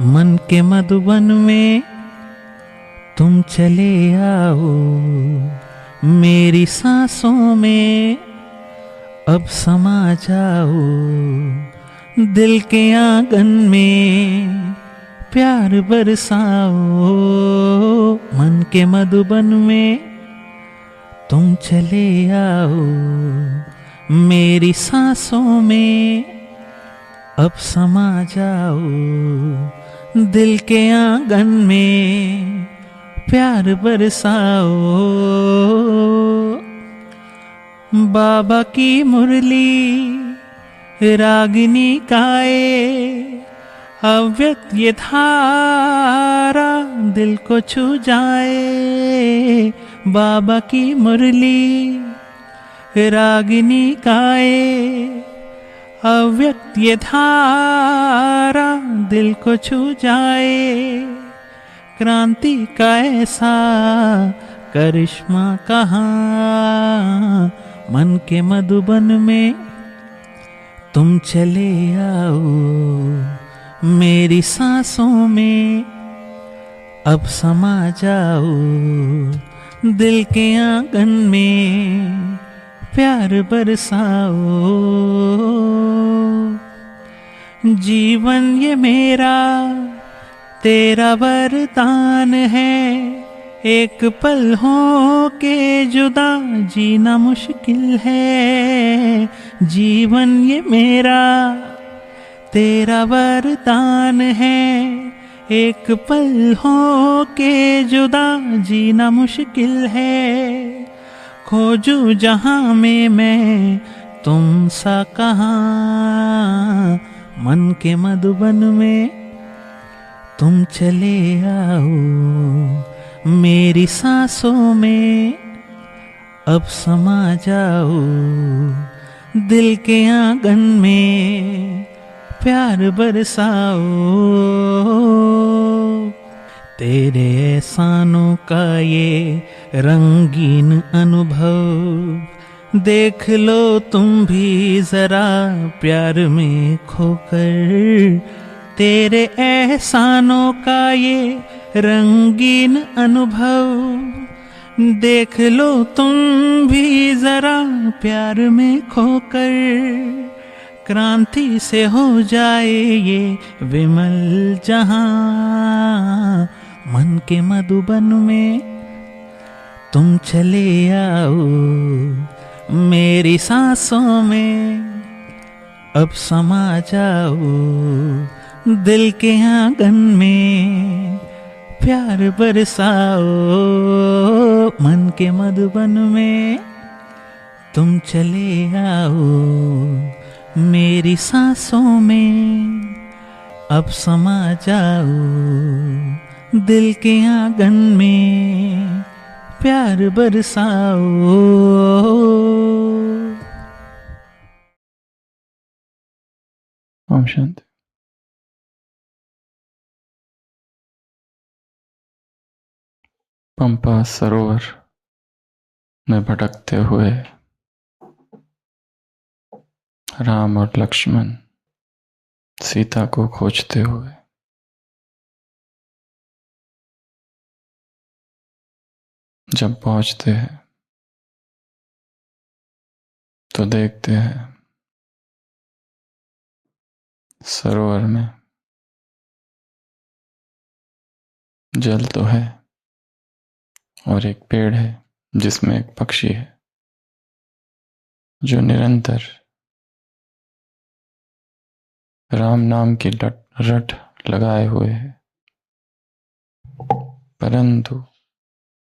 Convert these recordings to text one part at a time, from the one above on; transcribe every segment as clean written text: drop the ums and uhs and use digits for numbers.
मन के मधुबन में तुम चले आओ, मेरी सांसों में अब समा जाओ, दिल के आंगन में प्यार बरसाओ। मन के मधुबन में तुम चले आओ, मेरी सांसों में अब समा जाओ, दिल के आंगन में प्यार बरसाओ। बाबा की मुरली रागिनी गाए, अव्यक्त ये धारा दिल को छू जाए। बाबा की मुरली रागिनी गाए, अव्यक्त ये धारा दिल को छू जाए। क्रांति का ऐसा करिश्मा कहाँ, मन के मधुबन में तुम चले आओ, मेरी सांसों में अब समा जाओ, दिल के आंगन में प्यार बरसाओ। जीवन ये मेरा तेरा वरदान है, एक पल हो के जुदा जीना मुश्किल है। जीवन ये मेरा तेरा वरदान है, एक पल हो के जुदा जीना मुश्किल है। खोजूं जहां में मैं तुम सा कहाँ, मन के मधुबन में तुम चले आओ, मेरी सांसों में अब समा जाओ, दिल के आंगन में प्यार बरसाओ। तेरे एहसानों का ये रंगीन अनुभव देख लो तुम भी जरा प्यार में खोकर। तेरे एहसानों का ये रंगीन अनुभव देख लो तुम भी जरा प्यार में खोकर। क्रांति से हो जाए ये विमल जहां, मन के मधुबन में तुम चले आओ, मेरी सांसों में अब समा जाओ, दिल के आंगन में प्यार बरसाओ। मन के मधुबन में तुम चले आओ, मेरी सांसों में अब समा जाओ, दिल के आंगन में प्यार बरसाओ। ओम शांति। पंपा सरोवर में भटकते हुए राम और लक्ष्मण सीता को खोजते हुए जब पहुंचते हैं तो देखते हैं सरोवर में जल तो है और एक पेड़ है जिसमें एक पक्षी है जो निरंतर राम नाम की रट लगाए हुए है, परंतु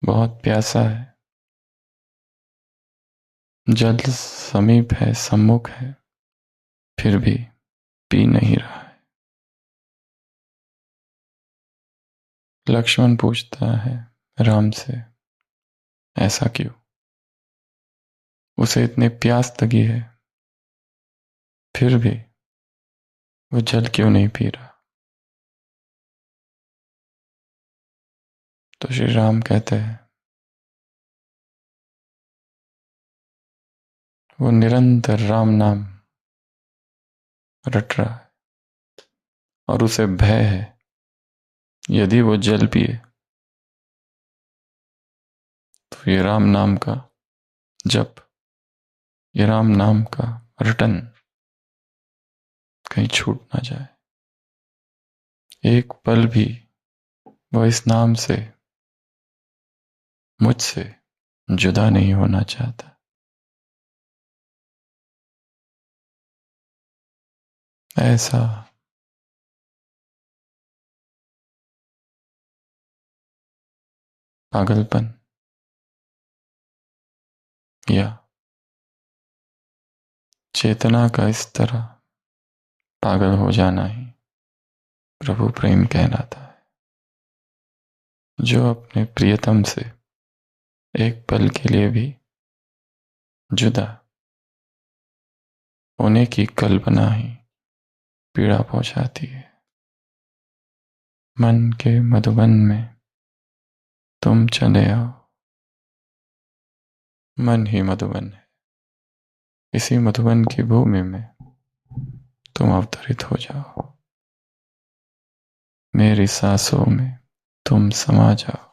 बहुत प्यासा है। जल समीप है, सम्मुख है, फिर भी पी नहीं रहा है। लक्ष्मण पूछता है राम से, ऐसा क्यों? उसे इतनी प्यास लगी है, फिर भी वो जल क्यों नहीं पी रहा? तो श्री राम कहते हैं वो निरंतर राम नाम रट रहा है और उसे भय है यदि वो जल पिए तो ये राम नाम का जप, ये राम नाम का रटन कहीं छूट ना जाए। एक पल भी वह इस नाम से, मुझसे जुदा नहीं होना चाहता। ऐसा पागलपन या चेतना का इस तरह पागल हो जाना ही प्रभु प्रेम कहलाता है। जो अपने प्रियतम से एक पल के लिए भी जुदा होने की कल्पना ही पीड़ा पहुंचाती है। मन के मधुबन में तुम चले आओ। मन ही मधुबन है। इसी मधुबन की भूमि में तुम अवतरित हो जाओ। मेरी सांसों में तुम समा जाओ।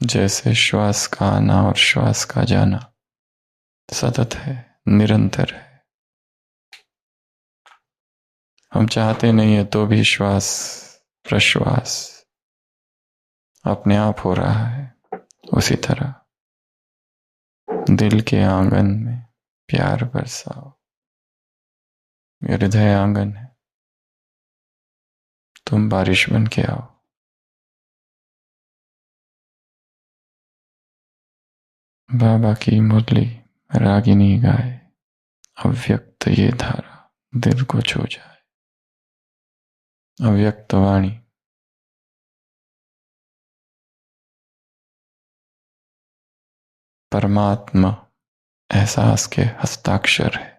जैसे श्वास का आना और श्वास का जाना सतत है, निरंतर है। हम चाहते नहीं है तो भी श्वास प्रश्वास अपने आप हो रहा है। उसी तरह दिल के आंगन में प्यार बरसाओ। ये हृदय आंगन है, तुम बारिश बन के आओ। बाबा की मुरली रागिनी गाए, अव्यक्त ये धारा दिल को छू जाए। अव्यक्त वाणी परमात्मा एहसास के हस्ताक्षर है।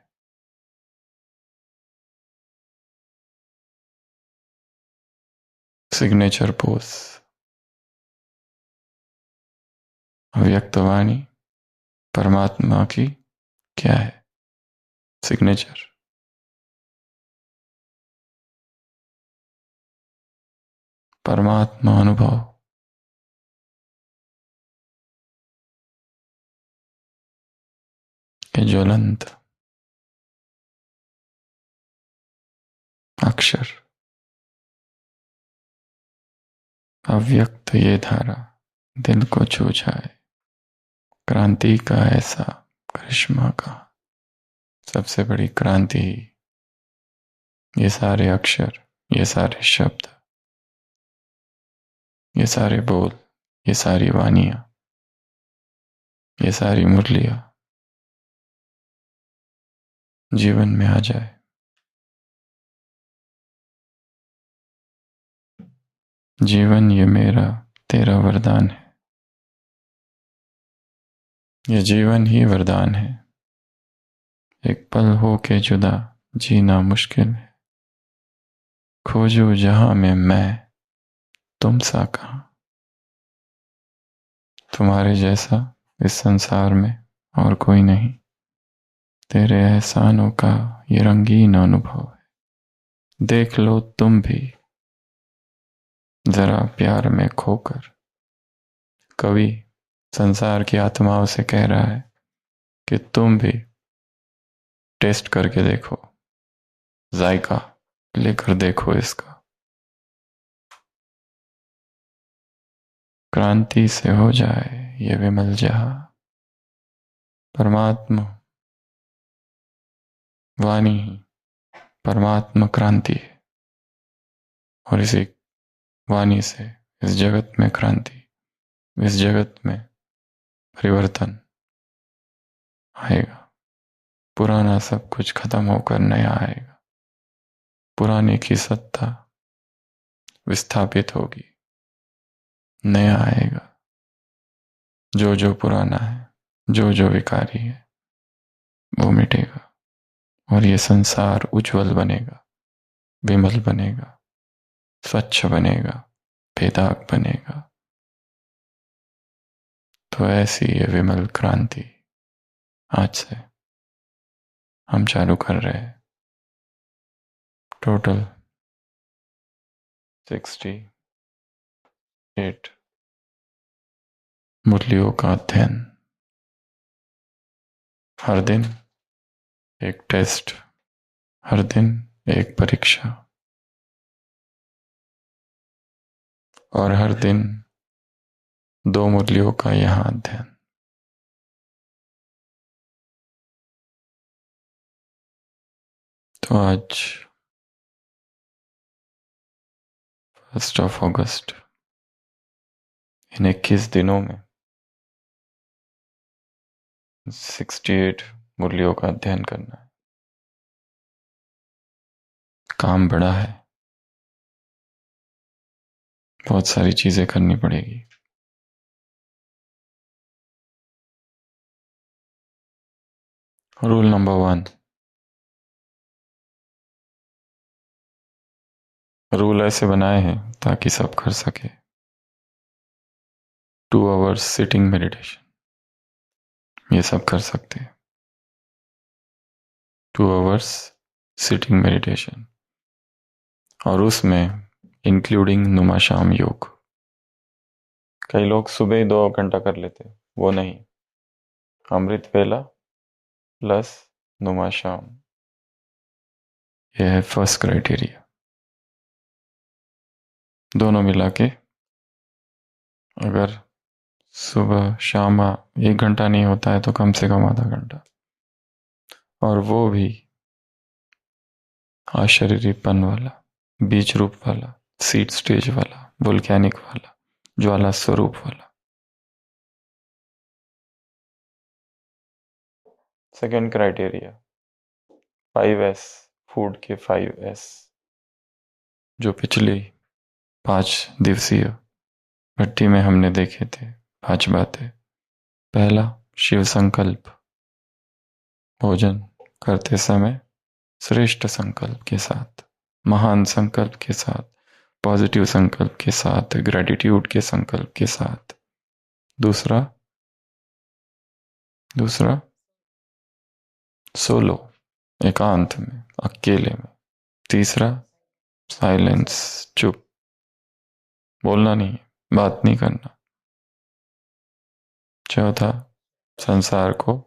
Signature pose. अव्यक्त वाणी परमात्मा की क्या है? सिग्नेचर। परमात्मा अनुभव के ज्वलंत अक्षर। अव्यक्त ये धारा दिल को छू जाए। क्रांति का ऐसा करिश्मा का सबसे बड़ी क्रांति, ये सारे अक्षर, ये सारे शब्द, ये सारे बोल, ये सारी वानियां, ये सारी मुरलियां जीवन में आ जाए। जीवन ये मेरा तेरा वरदान है। ये जीवन ही वरदान है। एक पल हो के जुदा जीना मुश्किल है। खोजो जहां में मैं तुम सा कहां। तुम्हारे जैसा इस संसार में और कोई नहीं। तेरे एहसानों का ये रंगीन अनुभव है। देख लो तुम भी जरा प्यार में खोकर। कवि संसार की आत्माओं से कह रहा है कि तुम भी टेस्ट करके देखो, जायका लेकर देखो इसका। क्रांति से हो जाए ये विमल जहां। परमात्मा वाणी ही परमात्मा क्रांति है। और इसी वाणी से इस जगत में क्रांति, इस जगत में परिवर्तन आएगा। पुराना सब कुछ खत्म होकर नया आएगा। पुराने की सत्ता विस्थापित होगी, नया आएगा। जो जो पुराना है, जो जो विकारी है, वो मिटेगा और ये संसार उज्जवल बनेगा, विमल बनेगा, स्वच्छ बनेगा, बेदाग बनेगा। तो ऐसी ये विमल क्रांति आज से हम चालू कर रहे हैं। टोटल 68 मुरलियों का अध्ययन। हर दिन एक टेस्ट, हर दिन एक परीक्षा, और हर दिन 2 मुरलियों का यहाँ अध्ययन। तो आज 1 अगस्त, इन 21 दिनों में 68 मुरलियों का अध्ययन करना है। काम बड़ा है, बहुत सारी चीजें करनी पड़ेगी। रूल नंबर 1, रूल ऐसे बनाए हैं ताकि सब कर सके। 2 आवर्स सिटिंग मेडिटेशन, ये सब कर सकते हैं। 2 आवर्स सिटिंग मेडिटेशन, और उसमें इंक्लूडिंग नुमा शाम योग। कई लोग सुबह ही 2 घंटा कर लेते, वो नहीं। अमृत वेला प्लस नुमा शाम, यह है फर्स्ट क्राइटेरिया। दोनों मिला के अगर सुबह शाम 1 घंटा नहीं होता है तो कम से कम आधा घंटा, और वो भी अशरीरीपन वाला, बीज रूप वाला, सीड स्टेज वाला, वोल्केनिक वाला, ज्वाला स्वरूप वाला। सेकेंड क्राइटेरिया 5S, फूड के 5S, जो पिछली 5 दिवसीय भट्टी में हमने देखे थे। 5 बातें। पहला, शिव संकल्प, भोजन करते समय श्रेष्ठ संकल्प के साथ, महान संकल्प के साथ, पॉजिटिव संकल्प के साथ, ग्रेटिट्यूड के संकल्प के साथ। दूसरा सोलो, एकांत में, अकेले में। तीसरा साइलेंस, चुप, बोलना नहीं, बात नहीं करना। चौथा, संसार को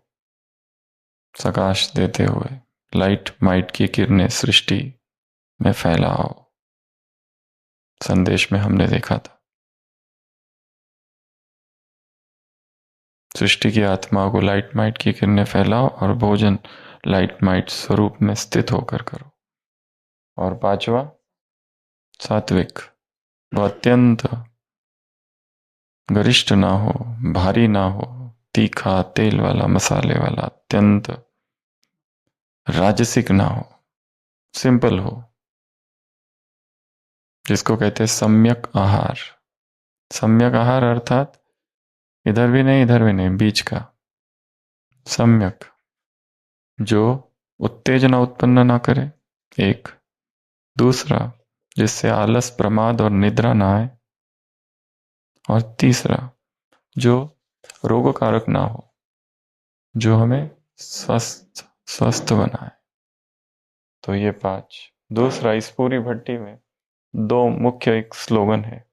प्रकाश देते हुए लाइट माइट की किरणें सृष्टि में फैलाओ। संदेश में हमने देखा था, सृष्टि की आत्मा को लाइट माइट की किरणें फैलाओ, और भोजन लाइट माइट स्वरूप में स्थित होकर करो। और 5वां, सात्विक, वो अत्यंत गरिष्ठ ना हो, भारी ना हो, तीखा, तेल वाला, मसाले वाला, अत्यंत राजसिक ना हो, सिंपल हो, जिसको कहते हैं सम्यक आहार। सम्यक आहार अर्थात इधर भी नहीं इधर भी नहीं, बीच का सम्यक, जो उत्तेजना उत्पन्न ना करे। एक। दूसरा, जिससे आलस, प्रमाद और निद्रा ना आए। और तीसरा, जो रोगकारक ना हो, जो हमें स्वस्थ बनाए। तो ये 5। दूसरा, इस पूरी भट्टी में 2 मुख्य एक स्लोगन है,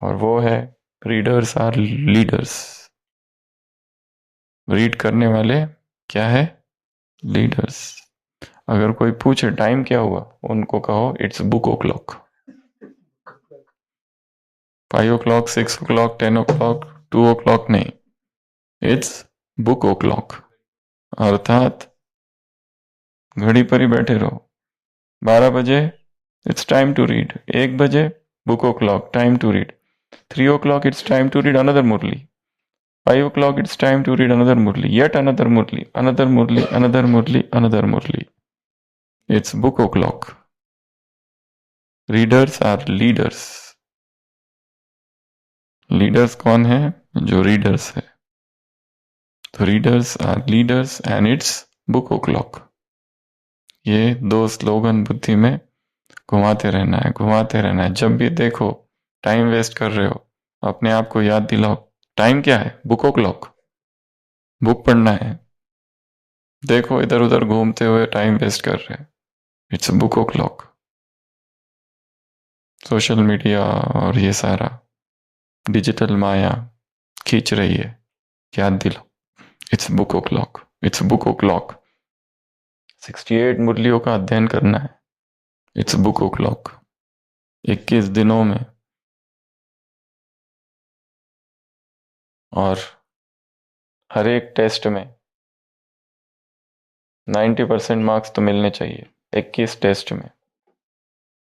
और वो है रीडर्स आर लीडर्स। रीड करने वाले क्या है? लीडर्स। अगर कोई पूछे टाइम क्या हुआ, उनको कहो it's book O clock. 5 o'clock, 6 o'clock, 10 o'clock, 2 o'clock नहीं, इट्स बुक ओ क्लॉक। अर्थात घड़ी पर ही बैठे रहो। 12 बजे इट्स टाइम टू रीड, 1 बजे book o'clock, time to read. 3 o'clock it's time to read another murli. 5 o'clock it's time to read another murli, yet another murli, another murli, another murli, another murli. It's book o'clock. Readers are leaders. Leaders कौन है? जो readers है। तो readers are leaders and it's book o'clock. ये 2 slogan बुद्धि में घुमाते रहना है, घुमाते रहना है। जब भी देखो टाइम वेस्ट कर रहे हो, अपने आप को याद दिलाओ, टाइम क्या है? बुक o'clock, बुक पढ़ना है। देखो इधर उधर घूमते हुए टाइम वेस्ट कर रहे हैं, it's book o'clock. Social media और ये सारा डिजिटल माया खींच रही है, याद दिलो, it's book o'clock, it's book o'clock. 68 मुरलियों का अध्ययन करना है, इट्स बुक ओ क्लॉक। 21 दिनों में, और हर एक टेस्ट में 90% मार्क्स तो मिलने चाहिए 21 टेस्ट में।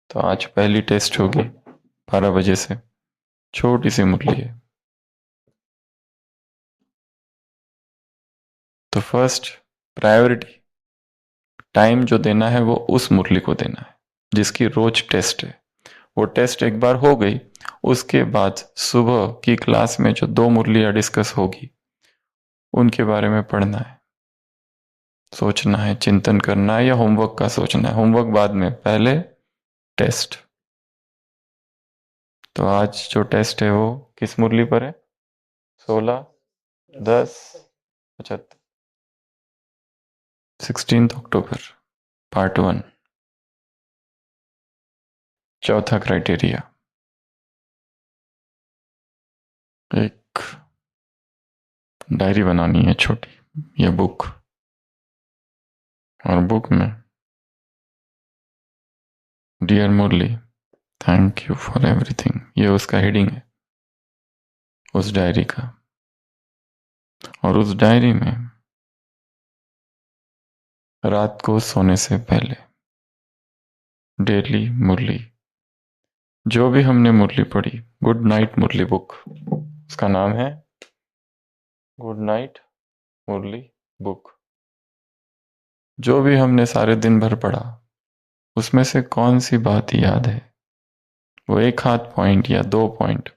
तो आज पहली टेस्ट होगी 12 बजे से, छोटी सी मुरली है। तो फर्स्ट प्रायोरिटी टाइम जो देना है वो उस मुरली को देना है जिसकी रोज टेस्ट है। वो टेस्ट एक बार हो गई, उसके बाद सुबह की क्लास में जो 2 मुरलियां डिस्कस होगी उनके बारे में पढ़ना है, सोचना है, चिंतन करना है, या होमवर्क का सोचना है। होमवर्क बाद में, पहले टेस्ट। तो आज जो टेस्ट है वो किस मुरली पर है? 16/10/75, 16 अक्टूबर, पार्ट 1। चौथा क्राइटेरिया, एक डायरी बनानी है छोटी या बुक, और बुक में dear Murli, thank you for everything, ये उसका हेडिंग है उस डायरी का। और उस डायरी में रात को सोने से पहले डेली मुरली, जो भी हमने मुरली पढ़ी, गुड नाइट मुरली बुक, उसका नाम है गुड नाइट मुरली बुक। जो भी हमने सारे दिन भर पढ़ा उसमें से कौन सी बात याद है, वो 1 आध पॉइंट या 2 पॉइंट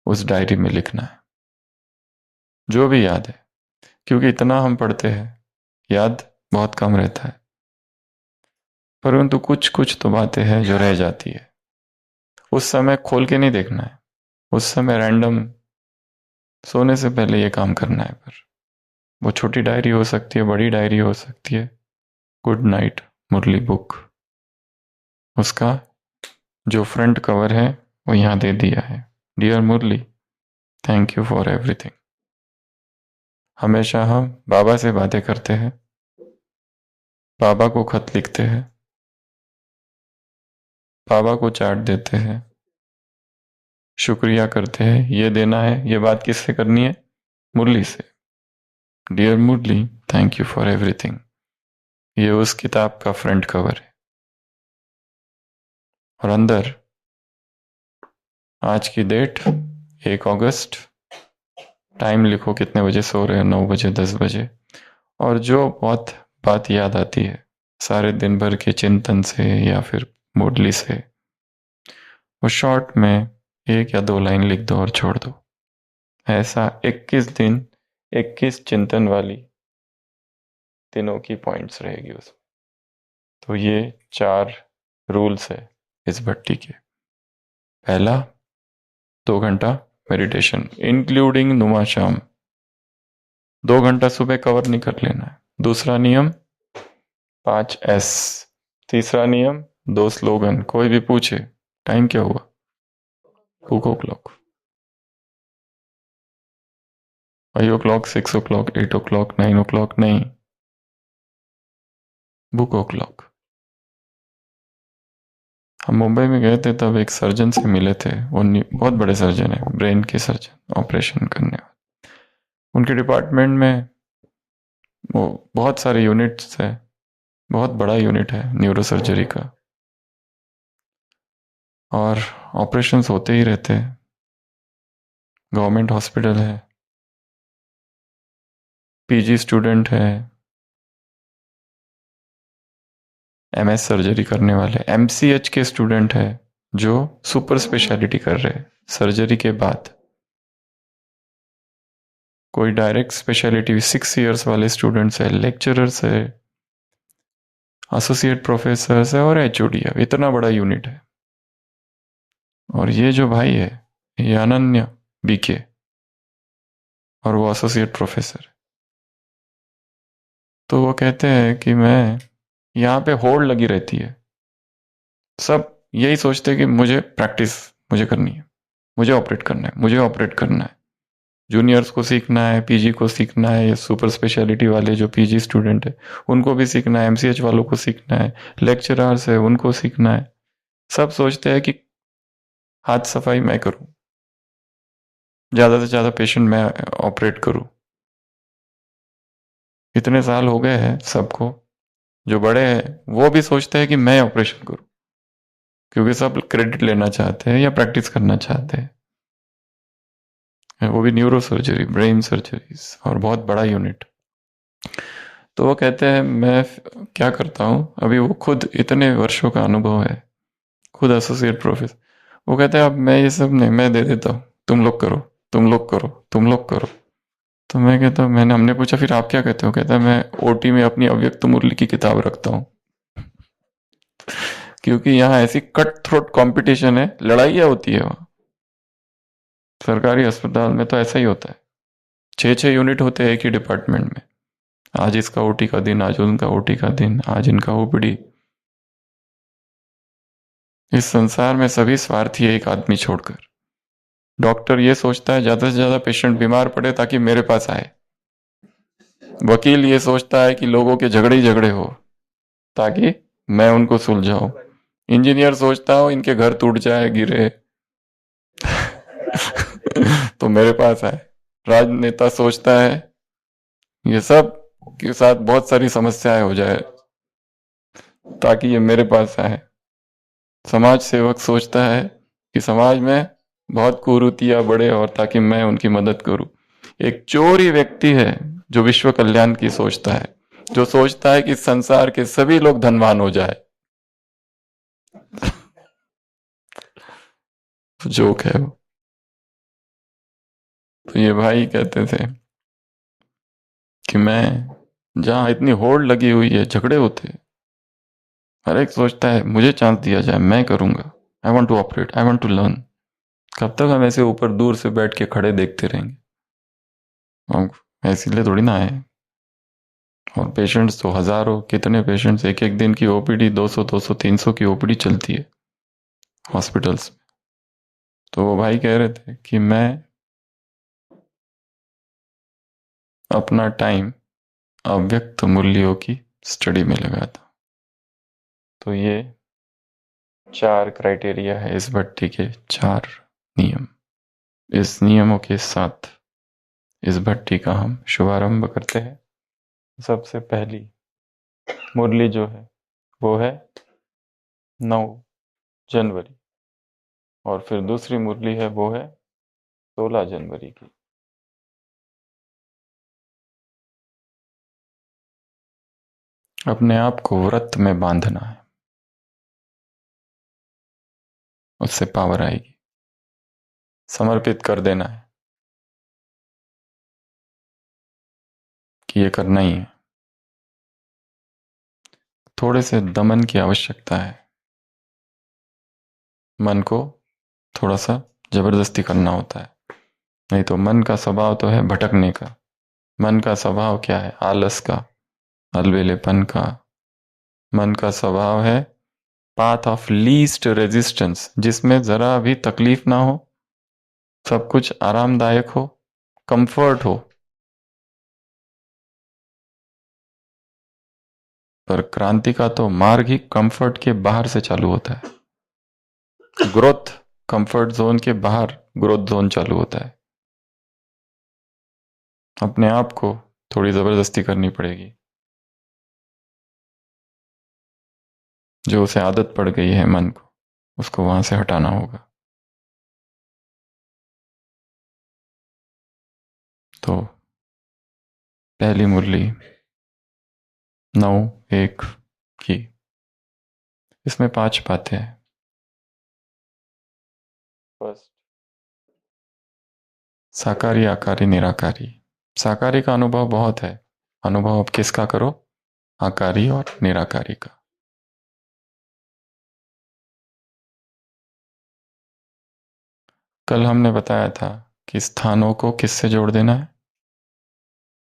उस डायरी में लिखना है, जो भी याद है। क्योंकि इतना हम पढ़ते हैं, याद बहुत कम रहता है, परंतु कुछ कुछ तो बातें हैं जो रह जाती है। उस समय खोल के नहीं देखना है, उस समय रैंडम सोने से पहले ये काम करना है। पर वो छोटी डायरी हो सकती है, बड़ी डायरी हो सकती है। गुड नाइट मुरली बुक, उसका जो फ्रंट कवर है वो यहाँ दे दिया है, dear Murli, thank you for everything. हमेशा हम बाबा से बातें करते हैं, बाबा को खत लिखते हैं, बाबा को चार्ट देते हैं, शुक्रिया करते हैं। ये देना है, ये बात किससे करनी है? मुरली से। Dear Murli, thank you for everything, ये उस किताब का फ्रंट कवर है। और अंदर आज की डेट 1 अगस्त, टाइम लिखो कितने बजे सो रहे हैं, 9 बजे, 10 बजे। और जो बहुत बात याद आती है सारे दिन भर के चिंतन से या फिर मुरली से, वो शॉर्ट में 1 या 2 लाइन लिख दो और छोड़ दो। ऐसा 21 दिन, 21 चिंतन वाली दिनों की पॉइंट्स रहेगी उसमें। तो ये 4 रूल्स है इस भट्टी के। पहला, 2 घंटा मेडिटेशन इंक्लूडिंग नुमा शाम, 2 घंटा सुबह कवर नहीं कर लेना है। दूसरा नियम 5S। तीसरा नियम 2 स्लोगन, कोई भी पूछे टाइम क्या हुआ, बुक ओ clock, 5 o'clock, 6 o'clock, 8 o'clock, 9 o'clock नहीं, बुक ओ क्लॉक। हम मुंबई में गए थे, तब एक सर्जन से मिले थे। वो बहुत बड़े सर्जन है, ब्रेन के सर्जन, ऑपरेशन करने वाले। उनके डिपार्टमेंट में वो बहुत सारे यूनिट्स है, बहुत बड़ा यूनिट है न्यूरो सर्जरी का, और ऑपरेशंस होते ही रहते हैं। गवर्नमेंट हॉस्पिटल है, पीजी स्टूडेंट है, एमएस सर्जरी करने वाले, एमसीएच के स्टूडेंट है जो सुपर स्पेशलिटी कर रहे हैं सर्जरी के बाद। कोई डायरेक्ट स्पेशलिटी 6 इयर्स वाले स्टूडेंट्स है, लेक्चरर्स है, एसोसिएट प्रोफेसर्स है, और एचओडी है। इतना बड़ा यूनिट है। और ये जो भाई है, ये अनन्य बीके, और वो एसोसिएट प्रोफेसर। तो वो कहते हैं कि मैं यहाँ पे होड़ लगी रहती है, सब यही सोचते कि मुझे प्रैक्टिस मुझे करनी है, मुझे ऑपरेट करना है, मुझे ऑपरेट करना है। जूनियर्स को सीखना है, पीजी को सीखना है, या सुपर स्पेशलिटी वाले जो पीजी स्टूडेंट है उनको भी सीखना है, एमसीएच वालों को सीखना है, लेक्चरर्स है उनको सीखना है। सब सोचते हैं कि हाथ सफाई मैं करूं, ज्यादा से ज्यादा पेशेंट मैं ऑपरेट करूं। इतने साल हो गए हैं सबको, जो बड़े हैं वो भी सोचते हैं कि मैं ऑपरेशन करूं, क्योंकि सब क्रेडिट लेना चाहते हैं या प्रैक्टिस करना चाहते हैं। वो भी न्यूरो सर्जरी, ब्रेन सर्जरीज, और बहुत बड़ा यूनिट। तो वो कहते हैं मैं क्या करता हूँ, अभी वो खुद इतने वर्षों का अनुभव है, खुद एसोसिएट प्रोफेसर। वो कहते हैं अब मैं ये सब नहीं, मैं दे देता हूँ, तुम लोग करो, तुम लोग करो, तुम लोग करो। तो मैं कहता हूँ, हमने पूछा फिर आप क्या कहते हो? कहता है मैं ओटी में अपनी अव्यक्त मुरली की किताब रखता हूँ, क्योंकि यहाँ ऐसी कट थ्रोट कंपटीशन है, लड़ाइयाँ होती है वहाँ। सरकारी अस्पताल में तो ऐसा ही होता है, 6-6 यूनिट होते हैं एक ही डिपार्टमेंट में। आज इसका ओटी का दिन, आज उनका ओटी का दिन, आज इनका ओपीडी। इस संसार में सभी स्वार्थी है, एक आदमी छोड़कर। डॉक्टर ये सोचता है ज्यादा से ज्यादा पेशेंट बीमार पड़े ताकि मेरे पास आए। वकील ये सोचता है कि लोगों के झगड़े ही झगड़े हो ताकि मैं उनको सुलझाऊं। इंजीनियर सोचता हो इनके घर टूट जाए, गिरे तो मेरे पास आए। राजनेता सोचता है ये सब के साथ बहुत सारी समस्याएं हो जाए ताकि ये मेरे पास आए। समाज सेवक सोचता है कि समाज में बहुत कुरीतियां बढ़े और ताकि मैं उनकी मदद करूं। एक चोर ही व्यक्ति है जो विश्व कल्याण की सोचता है, जो सोचता है कि संसार के सभी लोग धनवान हो जाए। जोक है वो। तो ये भाई कहते थे कि मैं, जहां इतनी होड़ लगी हुई है, झगड़े होते हैं, हर एक सोचता है मुझे चांस दिया जाए, मैं करूंगा, I want to operate, I want to learn. कब तक हम ऐसे ऊपर दूर से बैठ के खड़े देखते रहेंगे? हम इसीलिए थोड़ी ना आए। और पेशेंट्स तो हजारों, कितने पेशेंट्स, एक एक दिन की ओपीडी 200 300 की ओपीडी चलती है हॉस्पिटल्स में। तो वो भाई कह रहे थे कि मैं अपना टाइम अव्यक्त मूल्यों की स्टडी में लगाता। तो ये 4 क्राइटेरिया है इस भट्टी के, 4 नियम। इस नियमों के साथ इस भट्टी का हम शुभारंभ करते हैं। सबसे पहली मुरली जो है वो है 9 जनवरी, और फिर दूसरी मुरली है वो है 16 जनवरी की। अपने आप को व्रत में बांधना है, उससे पावर आएगी। समर्पित कर देना है कि ये करना ही है। थोड़े से दमन की आवश्यकता है, मन को थोड़ा सा जबरदस्ती करना होता है, नहीं तो मन का स्वभाव तो है भटकने का। मन का स्वभाव क्या है? आलस का, अलबेलेपन का। मन का स्वभाव है पाथ ऑफ लीस्ट रेजिस्टेंस, जिसमें जरा भी तकलीफ ना हो, सब कुछ आरामदायक हो, कंफर्ट हो। पर क्रांति का तो मार्ग ही कंफर्ट के बाहर से चालू होता है। ग्रोथ कंफर्ट जोन के बाहर ग्रोथ जोन चालू होता है। अपने आप को थोड़ी जबरदस्ती करनी पड़ेगी। जो उसे आदत पड़ गई है मन को, उसको वहां से हटाना होगा। तो पहली मुरली 9/1 की, इसमें 5 बातें हैं। फर्स्ट, साकारी, आकारी, निराकारी। साकारी का अनुभव बहुत है। अनुभव अब किसका करो? आकारी और निराकारी का। कल हमने बताया था कि स्थानों को किससे जोड़ देना है?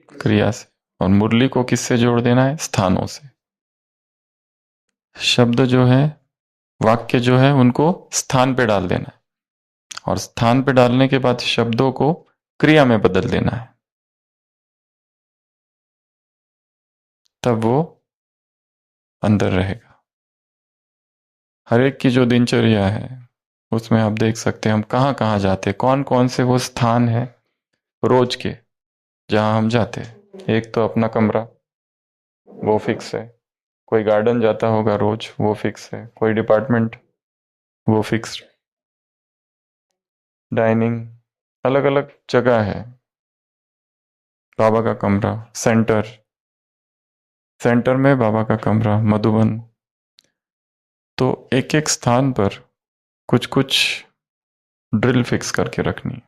क्रिया से। और मुरली को किससे जोड़ देना है? स्थानों से। शब्द जो है वाक्य जो है उनको स्थान पे डाल देना है, और स्थान पे डालने के बाद शब्दों को क्रिया में बदल देना है, तब वो अंदर रहेगा। हर एक की जो दिनचर्या है उसमें आप देख सकते हैं हम कहाँ कहाँ जाते हैं, कौन कौन से वो स्थान है रोज के जहाँ हम जाते हैं। एक तो अपना कमरा, वो फिक्स है। कोई गार्डन जाता होगा रोज, वो फिक्स है। कोई डिपार्टमेंट, वो फिक्स। डाइनिंग, अलग अलग जगह है। बाबा का कमरा, सेंटर, सेंटर में बाबा का कमरा, मधुबन। तो एक एक स्थान पर कुछ कुछ ड्रिल फिक्स करके रखनी,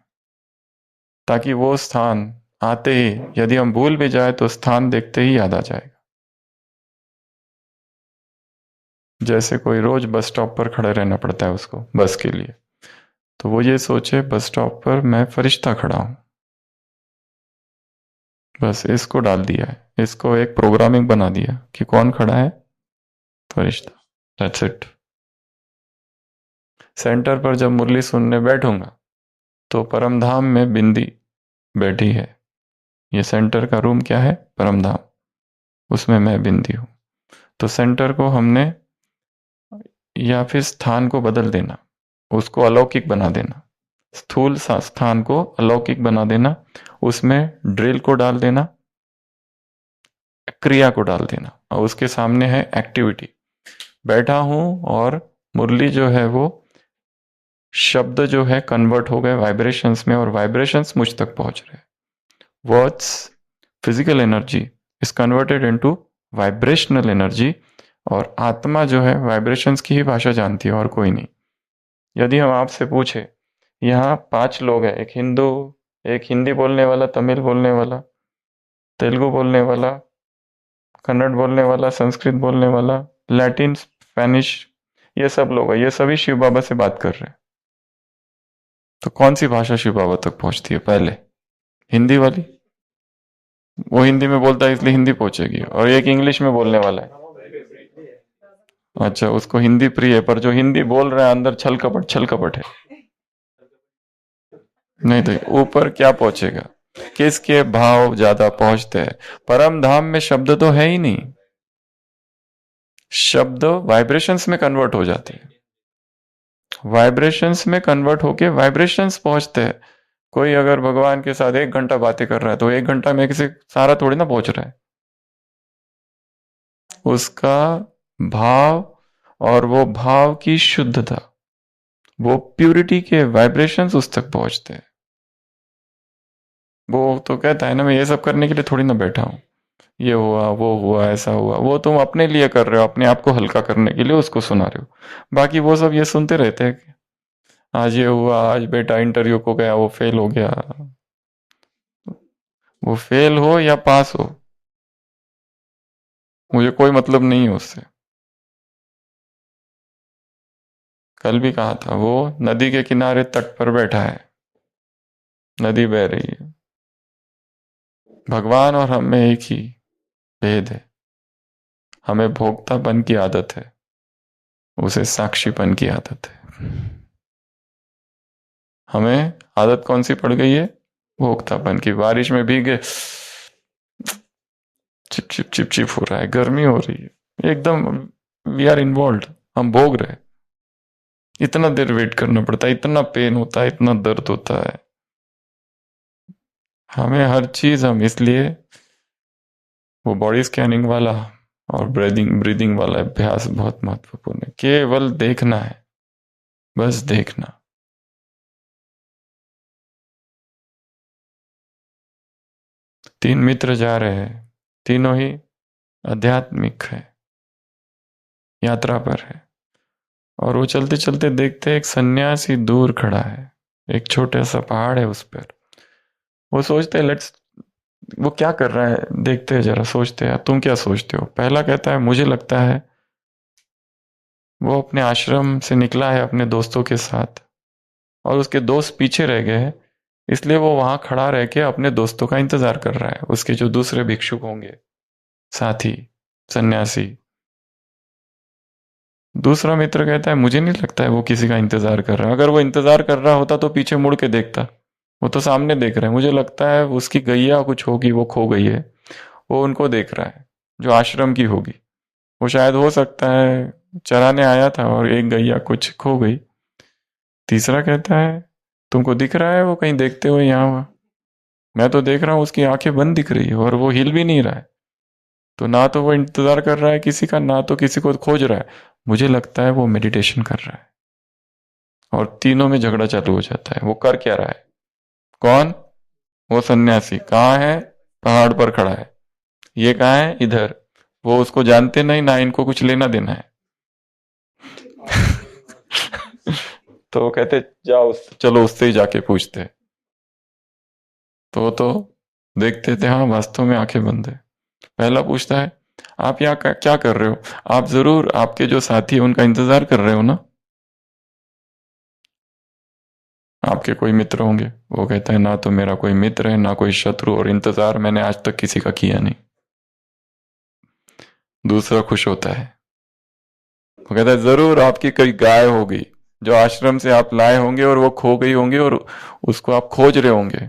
ताकि वो स्थान आते ही, यदि हम भूल भी जाए तो स्थान देखते ही याद आ जाएगा। जैसे कोई रोज बस स्टॉप पर खड़े रहना पड़ता है उसको बस के लिए, तो वो ये सोचे बस स्टॉप पर मैं फरिश्ता खड़ा हूं, बस इसको डाल दिया है, इसको एक प्रोग्रामिंग बना दिया कि कौन खड़ा है, फरिश्ता। That's it. सेंटर पर जब मुरली सुनने बैठूंगा तो परमधाम में बिंदी बैठी है। ये सेंटर का रूम क्या है, परमधाम, उसमें मैं बिंदी हूं। तो सेंटर को हमने, या फिर स्थान को बदल देना, उसको अलौकिक बना देना, स्थूल स्थान को अलौकिक बना देना, उसमें ड्रिल को डाल देना, क्रिया को डाल देना, और उसके सामने है एक्टिविटी। बैठा हूं और मुरली जो है वो शब्द जो है कन्वर्ट हो गए वाइब्रेशंस में, और वाइब्रेशंस मुझ तक पहुंच रहे। Words, physical energy is converted into vibrational energy, और आत्मा जो है वाइब्रेशंस की ही भाषा जानती है और कोई नहीं। यदि हम आपसे पूछे, यहाँ 5 लोग हैं, एक हिंदू, एक हिंदी बोलने वाला, तमिल बोलने वाला, तेलुगु बोलने वाला, कन्नड़ बोलने वाला, संस्कृत बोलने वाला, लैटिन, स्पेनिश, ये सब लोग हैं, ये सभी शिव बाबा से बात कर रहे हैं। तो कौन सी भाषा शिव बाबा तक पहुंचती है पहले, हिंदी वाली। वो हिंदी में बोलता है इसलिए हिंदी पहुंचेगी, और एक इंग्लिश में बोलने वाला है, अच्छा उसको हिंदी प्रिय है, पर जो हिंदी बोल रहा है अंदर छल कपट, छल कपट है। नहीं तो ऊपर क्या पहुंचेगा, किसके भाव ज्यादा पहुंचते हैं। परम धाम में शब्द तो है ही नहीं, शब्द वाइब्रेशंस में कन्वर्ट हो जाते हैं, वाइब्रेशंस में कन्वर्ट होके वाइब्रेशंस पहुंचते हैं। कोई अगर भगवान के साथ 1 घंटा बातें कर रहा है तो 1 घंटा में किसी सारा थोड़ी ना पहुंच रहा है, उसका भाव, और वो भाव की शुद्धता, वो प्यूरिटी के वाइब्रेशंस उस तक पहुंचते हैं। वो तो कहता है ना, मैं ये सब करने के लिए थोड़ी ना बैठा हूं, ये हुआ वो हुआ ऐसा हुआ, वो तुम अपने लिए कर रहे हो, अपने आप को हल्का करने के लिए उसको सुना रहे हो। बाकी वो सब ये सुनते रहते हैं, आज ये हुआ, आज बेटा इंटरव्यू को गया वो फेल हो गया। वो फेल हो या पास हो, मुझे कोई मतलब नहीं है उससे। कल भी कहा था, वो नदी के किनारे तट पर बैठा है, नदी बह रही है, भगवान और हम में एक ही भेद है, हमें भोक्तापन की आदत है, उसे साक्षीपन की आदत है। हमें आदत कौन सी पड़ गई है, भोक्तापन की। बारिश में भीगे, चिप चिप चिप चिप हो रहा है, गर्मी हो रही है, एकदम वी आर इन्वॉल्व, हम भोग रहे। इतना देर वेट करना पड़ता है, इतना पेन होता है, इतना दर्द होता है, हमें हर चीज हम इसलिए, वो बॉडी स्कैनिंग वाला और ब्रीदिंग ब्रीदिंग वाला अभ्यास बहुत महत्वपूर्ण है। केवल देखना है, बस देखना। तीन मित्र जा रहे हैं, तीनों ही आध्यात्मिक है, यात्रा पर है, और वो चलते चलते देखते हैं एक सन्यासी दूर खड़ा है, एक छोटा सा पहाड़ है उस पर। वो सोचते हैं लेट्स, वो क्या कर रहा है देखते हैं जरा, सोचते हैं तुम क्या सोचते हो। पहला कहता है मुझे लगता है वो अपने आश्रम से निकला है अपने दोस्तों के साथ, और उसके दोस्त पीछे रह गए हैं, इसलिए वो वहां खड़ा रह के अपने दोस्तों का इंतजार कर रहा है, उसके जो दूसरे भिक्षुक होंगे, साथी, सन्यासी। दूसरा मित्र कहता है मुझे नहीं लगता है वो किसी का इंतजार कर रहा है, अगर वो इंतजार कर रहा होता तो पीछे मुड़ के देखता, वो तो सामने देख रहा है, मुझे लगता है उसकी गैया कुछ होगी, वो खो गई है, वो उनको देख रहा है जो आश्रम की होगी। वो शायद हो सकता है चराने आया था और एक गैया कुछ खो गई। तीसरा कहता है तुमको दिख रहा है वो कहीं देखते हुए यहाँ हुआ? मैं तो देख रहा हूँ उसकी आंखें बंद दिख रही है और वो हिल भी नहीं रहा है, तो ना तो वो इंतजार कर रहा है किसी का, ना तो किसी को खोज रहा है, मुझे लगता है वो मेडिटेशन कर रहा है। और तीनों में झगड़ा चालू हो जाता है। वो कर क्या रहा है? कौन? वो सन्यासी कहाँ है? पहाड़ पर खड़ा है। ये कहाँ है? इधर। वो उसको जानते नहीं, ना इनको कुछ लेना देना है। तो वो कहते जाओ चलो उससे ही जाके पूछते। तो देखते थे, हाँ वास्तव में आंखें बंद है। पहला पूछता है आप यहाँ क्या कर रहे हो? आप जरूर आपके जो साथी है उनका इंतजार कर रहे हो ना? आपके कोई मित्र होंगे। वो कहता है ना तो मेरा कोई मित्र है, ना कोई शत्रु, और इंतजार मैंने आज तक किसी का किया नहीं। दूसरा खुश होता है, वो कहता है जरूर आपकी कोई गाय होगी जो आश्रम से आप लाए होंगे और वो खो गई होंगी और उसको आप खोज रहे होंगे।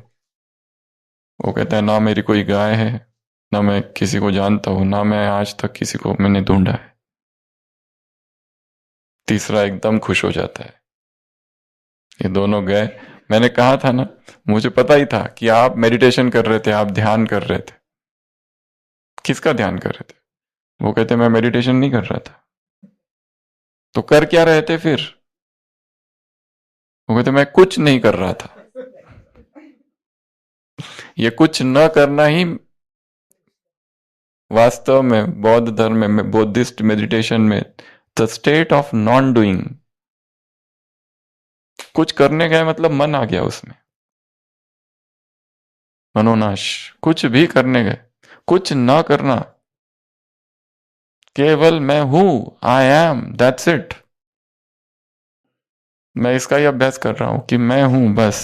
वो कहता है ना मेरी कोई गाय है, ना मैं किसी को जानता हूं, ना मैं आज तक किसी को मैंने ढूंढा है। तीसरा एकदम खुश हो जाता है। ये दोनों गए। मैंने कहा था ना, मुझे पता ही था कि आप मेडिटेशन कर रहे थे, आप ध्यान कर रहे थे। किसका ध्यान कर रहे थे? वो कहते मैं मेडिटेशन नहीं कर रहा था। तो कर क्या रहे थे फिर? वो कहते मैं कुछ नहीं कर रहा था। ये कुछ न करना ही वास्तव में बौद्ध धर्म में, बुद्धिस्ट मेडिटेशन में, the state of non doing. कुछ करने गए मतलब मन आ गया उसमें, मनोनाश। कुछ भी करने गए, कुछ ना करना, केवल मैं हूं, आई एम, दैट्स इट। मैं इसका ही अभ्यास कर रहा हूं कि मैं हूं बस।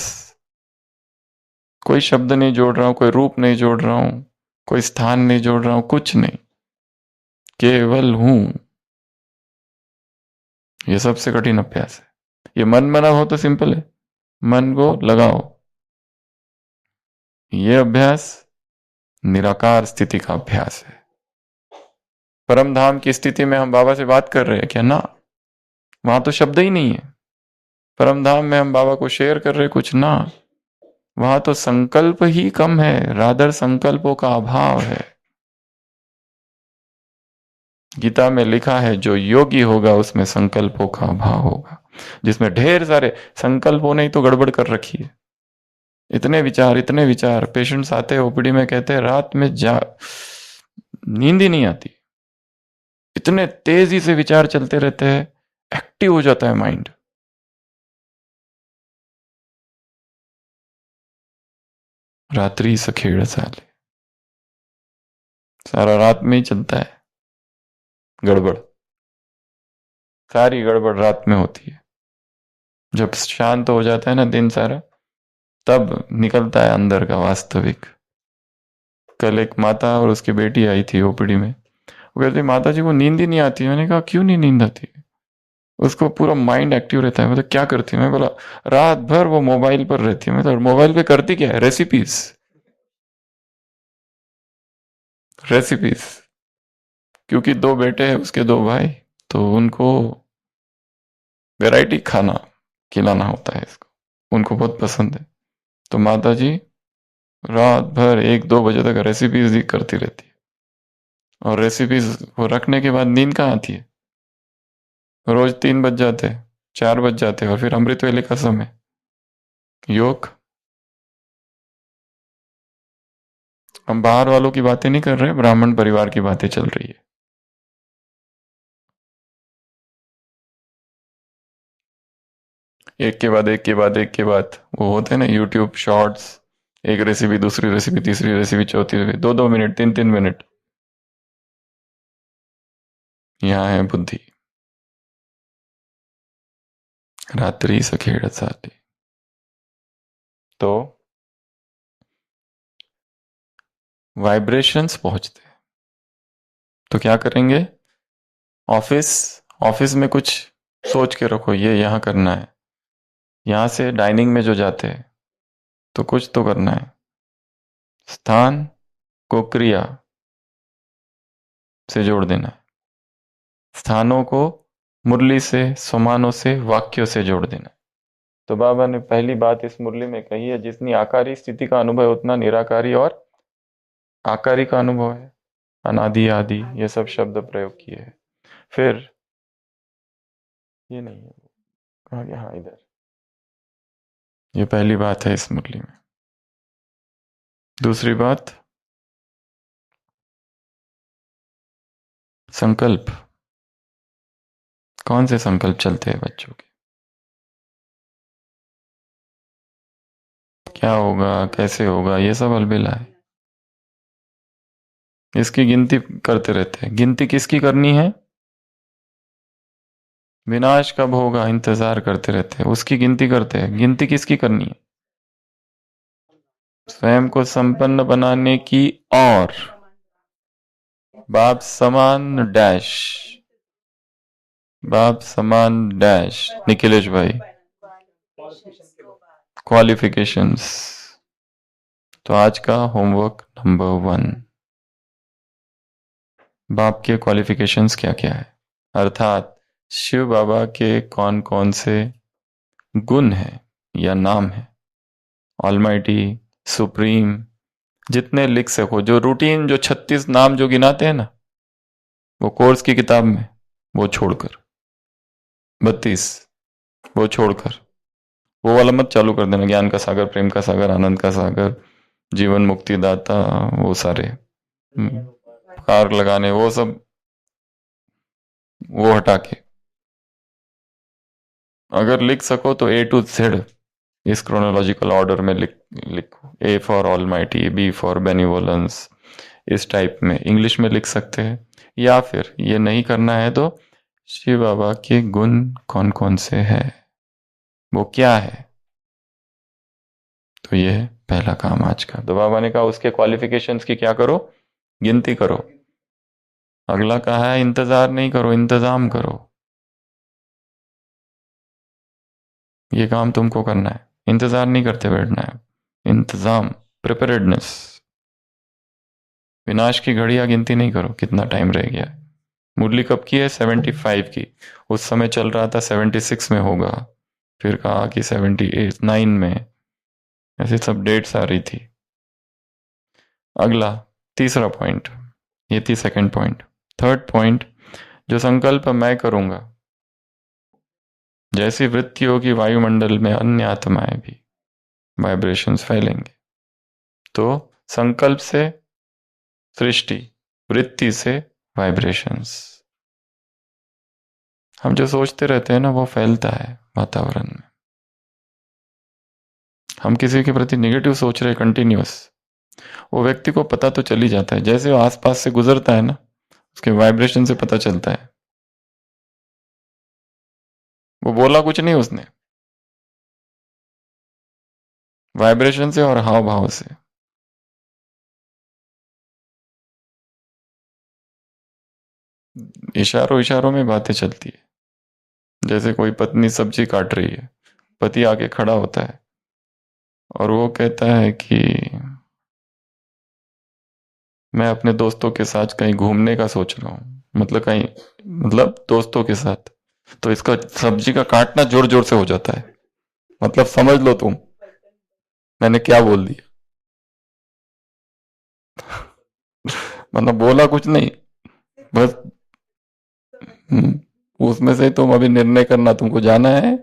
कोई शब्द नहीं जोड़ रहा हूं, कोई रूप नहीं जोड़ रहा हूं, कोई स्थान नहीं जोड़ रहा हूं, कुछ नहीं, केवल हूं। ये सबसे कठिन अभ्यास है। ये मन बना हो तो सिंपल है, मन को लगाओ। ये अभ्यास निराकार स्थिति का अभ्यास है। परम धाम की स्थिति में हम बाबा से बात कर रहे हैं क्या? ना, वहां तो शब्द ही नहीं है। परम धाम में हम बाबा को शेयर कर रहे कुछ ना, वहां तो संकल्प ही कम है, रादर संकल्पों का अभाव है। गीता में लिखा है जो योगी होगा उसमें संकल्पों का अभाव होगा। जिसमें ढेर सारे संकल्पों ने ही तो गड़बड़ कर रखी है। इतने विचार, इतने विचार। पेशेंट्स आते हैं ओपीडी में, कहते हैं रात में नींद ही नहीं आती, इतने तेजी से विचार चलते रहते हैं, एक्टिव हो जाता है माइंड। रात्रि सखेड़ साले, सारा रात में ही चलता है गड़बड़। सारी गड़बड़ रात में होती है। जब शांत हो जाता है ना दिन सारा, तब निकलता है अंदर का वास्तविक। कल एक माता और उसकी बेटी आई थी ओपीडी में। वो कहती माता जी को नींद ही नहीं आती। मैंने कहा क्यों नहीं नींद आती? उसको पूरा माइंड एक्टिव रहता है। मतलब क्या करती है? मैं बोला रात भर वो मोबाइल पर रहती है। मतलब मोबाइल पे करती क्या है? Recipes, recipes. क्योंकि दो बेटे हैं उसके, दो भाई, तो उनको वैरायटी खाना खिलाना होता है इसको, उनको बहुत पसंद है। तो माता जी रात भर 1-2 बजे तक रेसिपीज ही करती रहती है। और रेसिपीज वो रखने के बाद नींद कहाँ आती है? रोज 3 बज जाते, 4 बज जाते, और फिर अमृत वेले का समय, योग। हम बाहर वालों की बातें नहीं कर रहे, ब्राह्मण परिवार की बातें चल रही है। एक के बाद एक के बाद एक के बाद वो होते हैं ना यूट्यूब शॉर्ट्स, एक रेसिपी, दूसरी रेसिपी, तीसरी रेसिपी, चौथी रेसिपी, 2-2 मिनट, 3-3 मिनट। यहाँ है बुद्धि, रात्रि सखेड़ साली। तो वाइब्रेशंस पहुंचते हैं। तो क्या करेंगे? ऑफिस ऑफिस में कुछ सोच के रखो, ये यहां करना है। यहां से डाइनिंग में जो जाते हैं तो कुछ तो करना है। स्थान को क्रिया से जोड़ देना है। स्थानों को मुरली से, समानों से, वाक्यों से जोड़ देना है। तो बाबा ने पहली बात इस मुरली में कही है, जितनी आकारी स्थिति का अनुभव है उतना निराकारी और आकारी का अनुभव है। अनादि आदि ये सब शब्द प्रयोग किए हैं। फिर ये नहीं है, कहा गया, हाँ इधर, ये पहली बात है इस मुरली में। दूसरी बात, संकल्प। कौन से संकल्प चलते हैं बच्चों के? क्या होगा, कैसे होगा, ये सब अलबेला है। इसकी गिनती करते रहते हैं। गिनती किसकी करनी है? विनाश कब होगा इंतजार करते रहते हैं, उसकी गिनती करते हैं। गिनती किसकी करनी है? स्वयं को संपन्न बनाने की। और बाप समान डैश, बाप समान डैश, निखिलेश भाई, क्वालिफिकेशंस। तो आज का होमवर्क नंबर 1, बाप के क्वालिफिकेशंस क्या क्या है, अर्थात शिव बाबा के कौन कौन से गुण है या नाम है। ऑलमाइटी, सुप्रीम, जितने लिख सको। जो रूटीन, जो 36 नाम जो गिनाते हैं ना, वो कोर्स की किताब में, वो छोड़कर 32, वो छोड़कर वो वाला मत चालू कर देना। ज्ञान का सागर, प्रेम का सागर, आनंद का सागर, जीवन मुक्ति दाता, वो सारे कार लगाने, वो सब वो हटा के अगर लिख सको तो A to Z इस क्रोनोलॉजिकल ऑर्डर में लिखो। A for almighty, B for benevolence, इस टाइप में इंग्लिश में लिख सकते हैं। या फिर ये नहीं करना है तो शिव बाबा के गुण कौन कौन से हैं, वो क्या है। तो ये है पहला काम आज का। तो बाबा ने कहा उसके क्वालिफिकेशंस की क्या करो, गिनती करो। अगला कहा है इंतजार नहीं करो, इंतजाम करो। ये काम तुमको करना है, इंतजार नहीं करते बैठना है। इंतजाम, प्रिपेरेडनेस। विनाश की घड़ियां गिनती नहीं करो कितना टाइम रह गया है। मुरली कब की है? 75 की। उस समय चल रहा था 76 में होगा, फिर कहा कि 78, 9 में, ऐसे सब डेट्स आ रही थी। अगला तीसरा पॉइंट, ये थी सेकंड पॉइंट। थर्ड पॉइंट, जो संकल्प मैं करूंगा, जैसी वृत्ति होगी वायुमंडल में अन्य आत्माएं भी वाइब्रेशंस फैलेंगे। तो संकल्प से सृष्टि, वृत्ति से वाइब्रेशंस। हम जो सोचते रहते हैं ना, वो फैलता है वातावरण में। हम किसी के प्रति नेगेटिव सोच रहे कंटिन्यूअस, वो व्यक्ति को पता तो चल ही जाता है। जैसे वो आसपास से गुजरता है ना, उसके वाइब्रेशन से पता चलता है। वो बोला कुछ नहीं उसने, वाइब्रेशन से और हाव भाव से। इशारों इशारों में बातें चलती है। जैसे कोई पत्नी सब्जी काट रही है, पति आके खड़ा होता है और वो कहता है कि मैं अपने दोस्तों के साथ कहीं घूमने का सोच रहा हूँ, मतलब कहीं, मतलब दोस्तों के साथ। तो इसका सब्जी का काटना जोर जोर से हो जाता है। मतलब समझ लो तुम मैंने क्या बोल दिया। मतलब बोला कुछ नहीं, बस उसमें से तुम अभी निर्णय करना, तुमको जाना है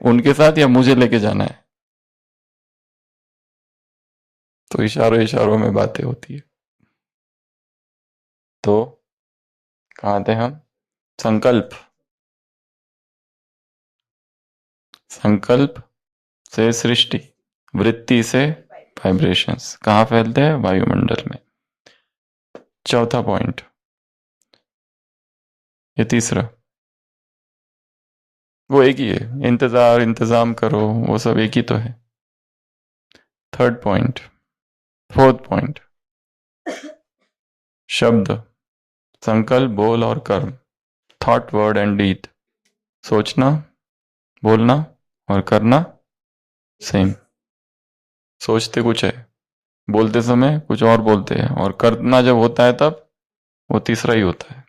उनके साथ या मुझे लेके जाना है। तो इशारों इशारों में बातें होती है। तो कहाँ थे हम? संकल्प, संकल्प से सृष्टि, वृत्ति से वाइब्रेशंस कहाँ फैलते हैं? वायुमंडल में। चौथा पॉइंट, ये तीसरा, वो एक ही है, इंतजार इंतजाम करो, वो सब एक ही तो है। थर्ड पॉइंट, फोर्थ पॉइंट, शब्द, संकल्प, बोल और कर्म, थॉट, वर्ड एंड डीड। सोचना, बोलना और करना सेम। सोचते कुछ है, बोलते समय कुछ और बोलते हैं, और करना जब होता है तब वो तीसरा ही होता है।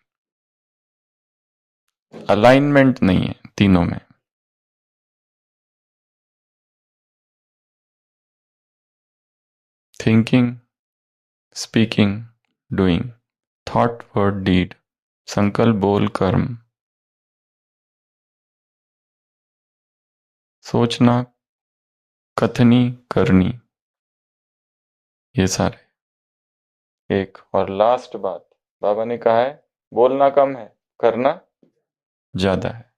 अलाइनमेंट नहीं है तीनों में। Thinking, speaking, doing, thought, word, deed, संकल्प, बोल, कर्म, सोचना, कथनी, करनी, ये सारे एक। और लास्ट बात बाबा ने कहा है, बोलना कम है, करना ज्यादा है।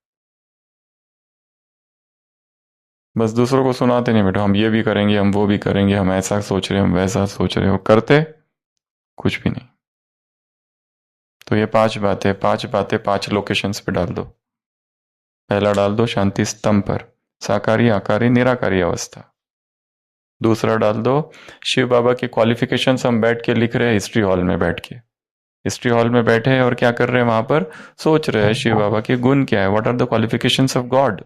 बस दूसरों को सुनाते नहीं बेटा, हम ये भी करेंगे, हम वो भी करेंगे, हम ऐसा सोच रहे हैं, हम वैसा सोच रहे हो, करते कुछ भी नहीं। तो ये 5 बातें, 5 बातें 5 लोकेशंस पे डाल दो। पहला डाल दो शांति स्तंभ पर, साकारी, आकारी, निराकारी अवस्था। दूसरा डाल दो शिव बाबा के क्वालिफिकेशंस, हम बैठ के लिख रहे हैं हिस्ट्री हॉल में बैठ के। हिस्ट्री हॉल में बैठे हैं और क्या कर रहे हैं वहां पर, सोच रहे हैं शिव बाबा के गुण क्या है, what are the qualifications of God.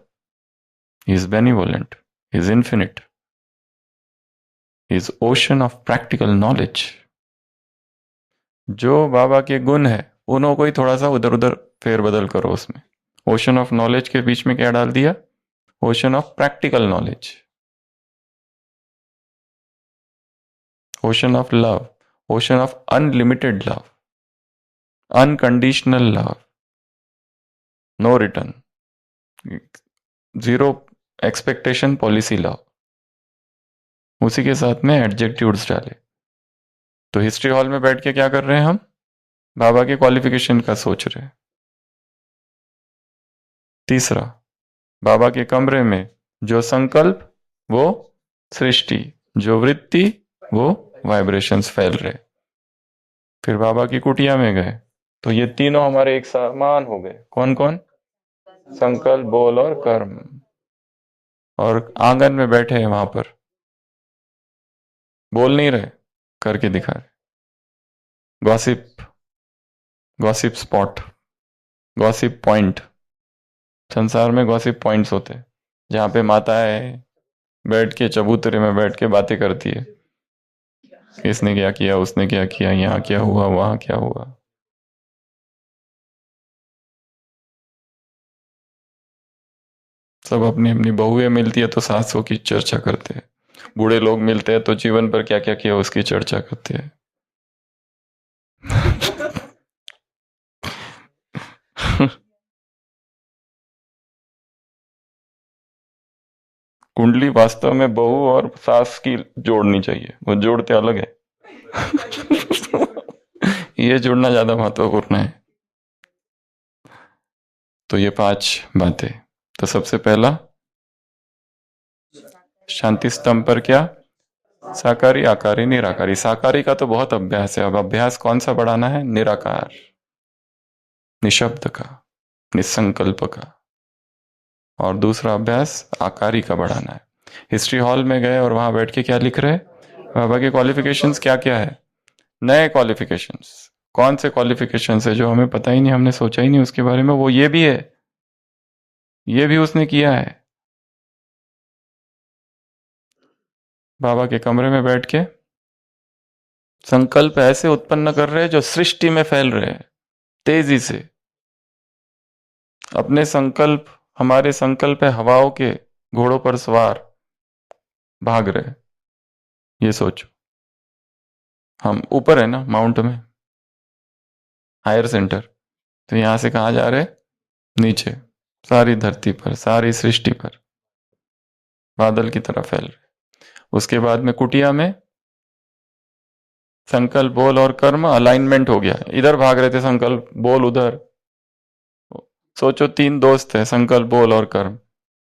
He is benevolent, he is infinite, he is ocean of practical knowledge. जो बाबा के गुण है उन्हों को ही थोड़ा सा उधर उधर फेरबदल करो उसमें। ओशन ऑफ नॉलेज के बीच में क्या डाल दिया, ocean of practical knowledge, ocean of love, ocean of unlimited love, unconditional love, no return, zero expectation policy love. उसी के साथ में एडजेक्टिव्स डाले। तो हिस्ट्री हॉल में बैठ के क्या कर रहे हैं हम, बाबा के क्वालिफिकेशन का सोच रहे हैं। तीसरा, बाबा के कमरे में जो संकल्प वो सृष्टि, जो वृत्ति वो वाइब्रेशंस फैल रहे। फिर बाबा की कुटिया में गए तो ये तीनों हमारे एक समान हो गए। कौन कौन, संकल्प, बोल और कर्म। और आंगन में बैठे हैं वहां पर, बोल नहीं रहे, करके दिखा रहे। Gossip, gossip spot, gossip point. संसार में गॉसिप पॉइंट्स होते हैं जहां पे माताएं बैठ के चबूतरे में बैठ के बातें करती है, इसने क्या किया, उसने क्या किया, यहाँ क्या हुआ, वहां क्या हुआ। सब अपनी अपनी बहुएं मिलती है तो सासों की चर्चा करते हैं, बूढ़े लोग मिलते हैं तो जीवन पर क्या क्या किया उसकी चर्चा करते हैं। कुंडली वास्तव में बहू और सास की जोड़नी चाहिए, वो जोड़ते अलग है। ये जुड़ना ज्यादा महत्वपूर्ण है। तो ये 5 बातें। तो सबसे पहला शांति स्तंभ पर क्या, साकारी, आकारी, निराकारी। साकारी का तो बहुत अभ्यास है, अब अभ्यास कौन सा बढ़ाना है, निराकार, निशब्द का, निसंकल्प का। और दूसरा अभ्यास आकारी का बढ़ाना है। हिस्ट्री हॉल में गए और वहां बैठ के क्या लिख रहे, बाबा के क्वालिफिकेशंस क्या क्या है, नए क्वालिफिकेशंस। कौन से क्वालिफिकेशंस है जो हमें पता ही नहीं, हमने सोचा ही नहीं उसके बारे में, वो ये भी है, ये भी उसने किया है। बाबा के कमरे में बैठ के संकल्प ऐसे उत्पन्न कर रहे हैं जो सृष्टि में फैल रहे हैं तेजी से। अपने संकल्प, हमारे संकल्प है हवाओं के घोड़ों पर सवार भाग रहे। ये सोचो, हम ऊपर है ना माउंट में, हायर सेंटर, तो यहां से कहा जा रहे, नीचे, सारी धरती पर, सारी सृष्टि पर बादल की तरह फैल रहे। उसके बाद में कुटिया में संकल्प, बोल और कर्म अलाइनमेंट हो गया। इधर भाग रहे थे संकल्प, बोल उधर। सोचो 3 दोस्त है, संकल्प, बोल और कर्म,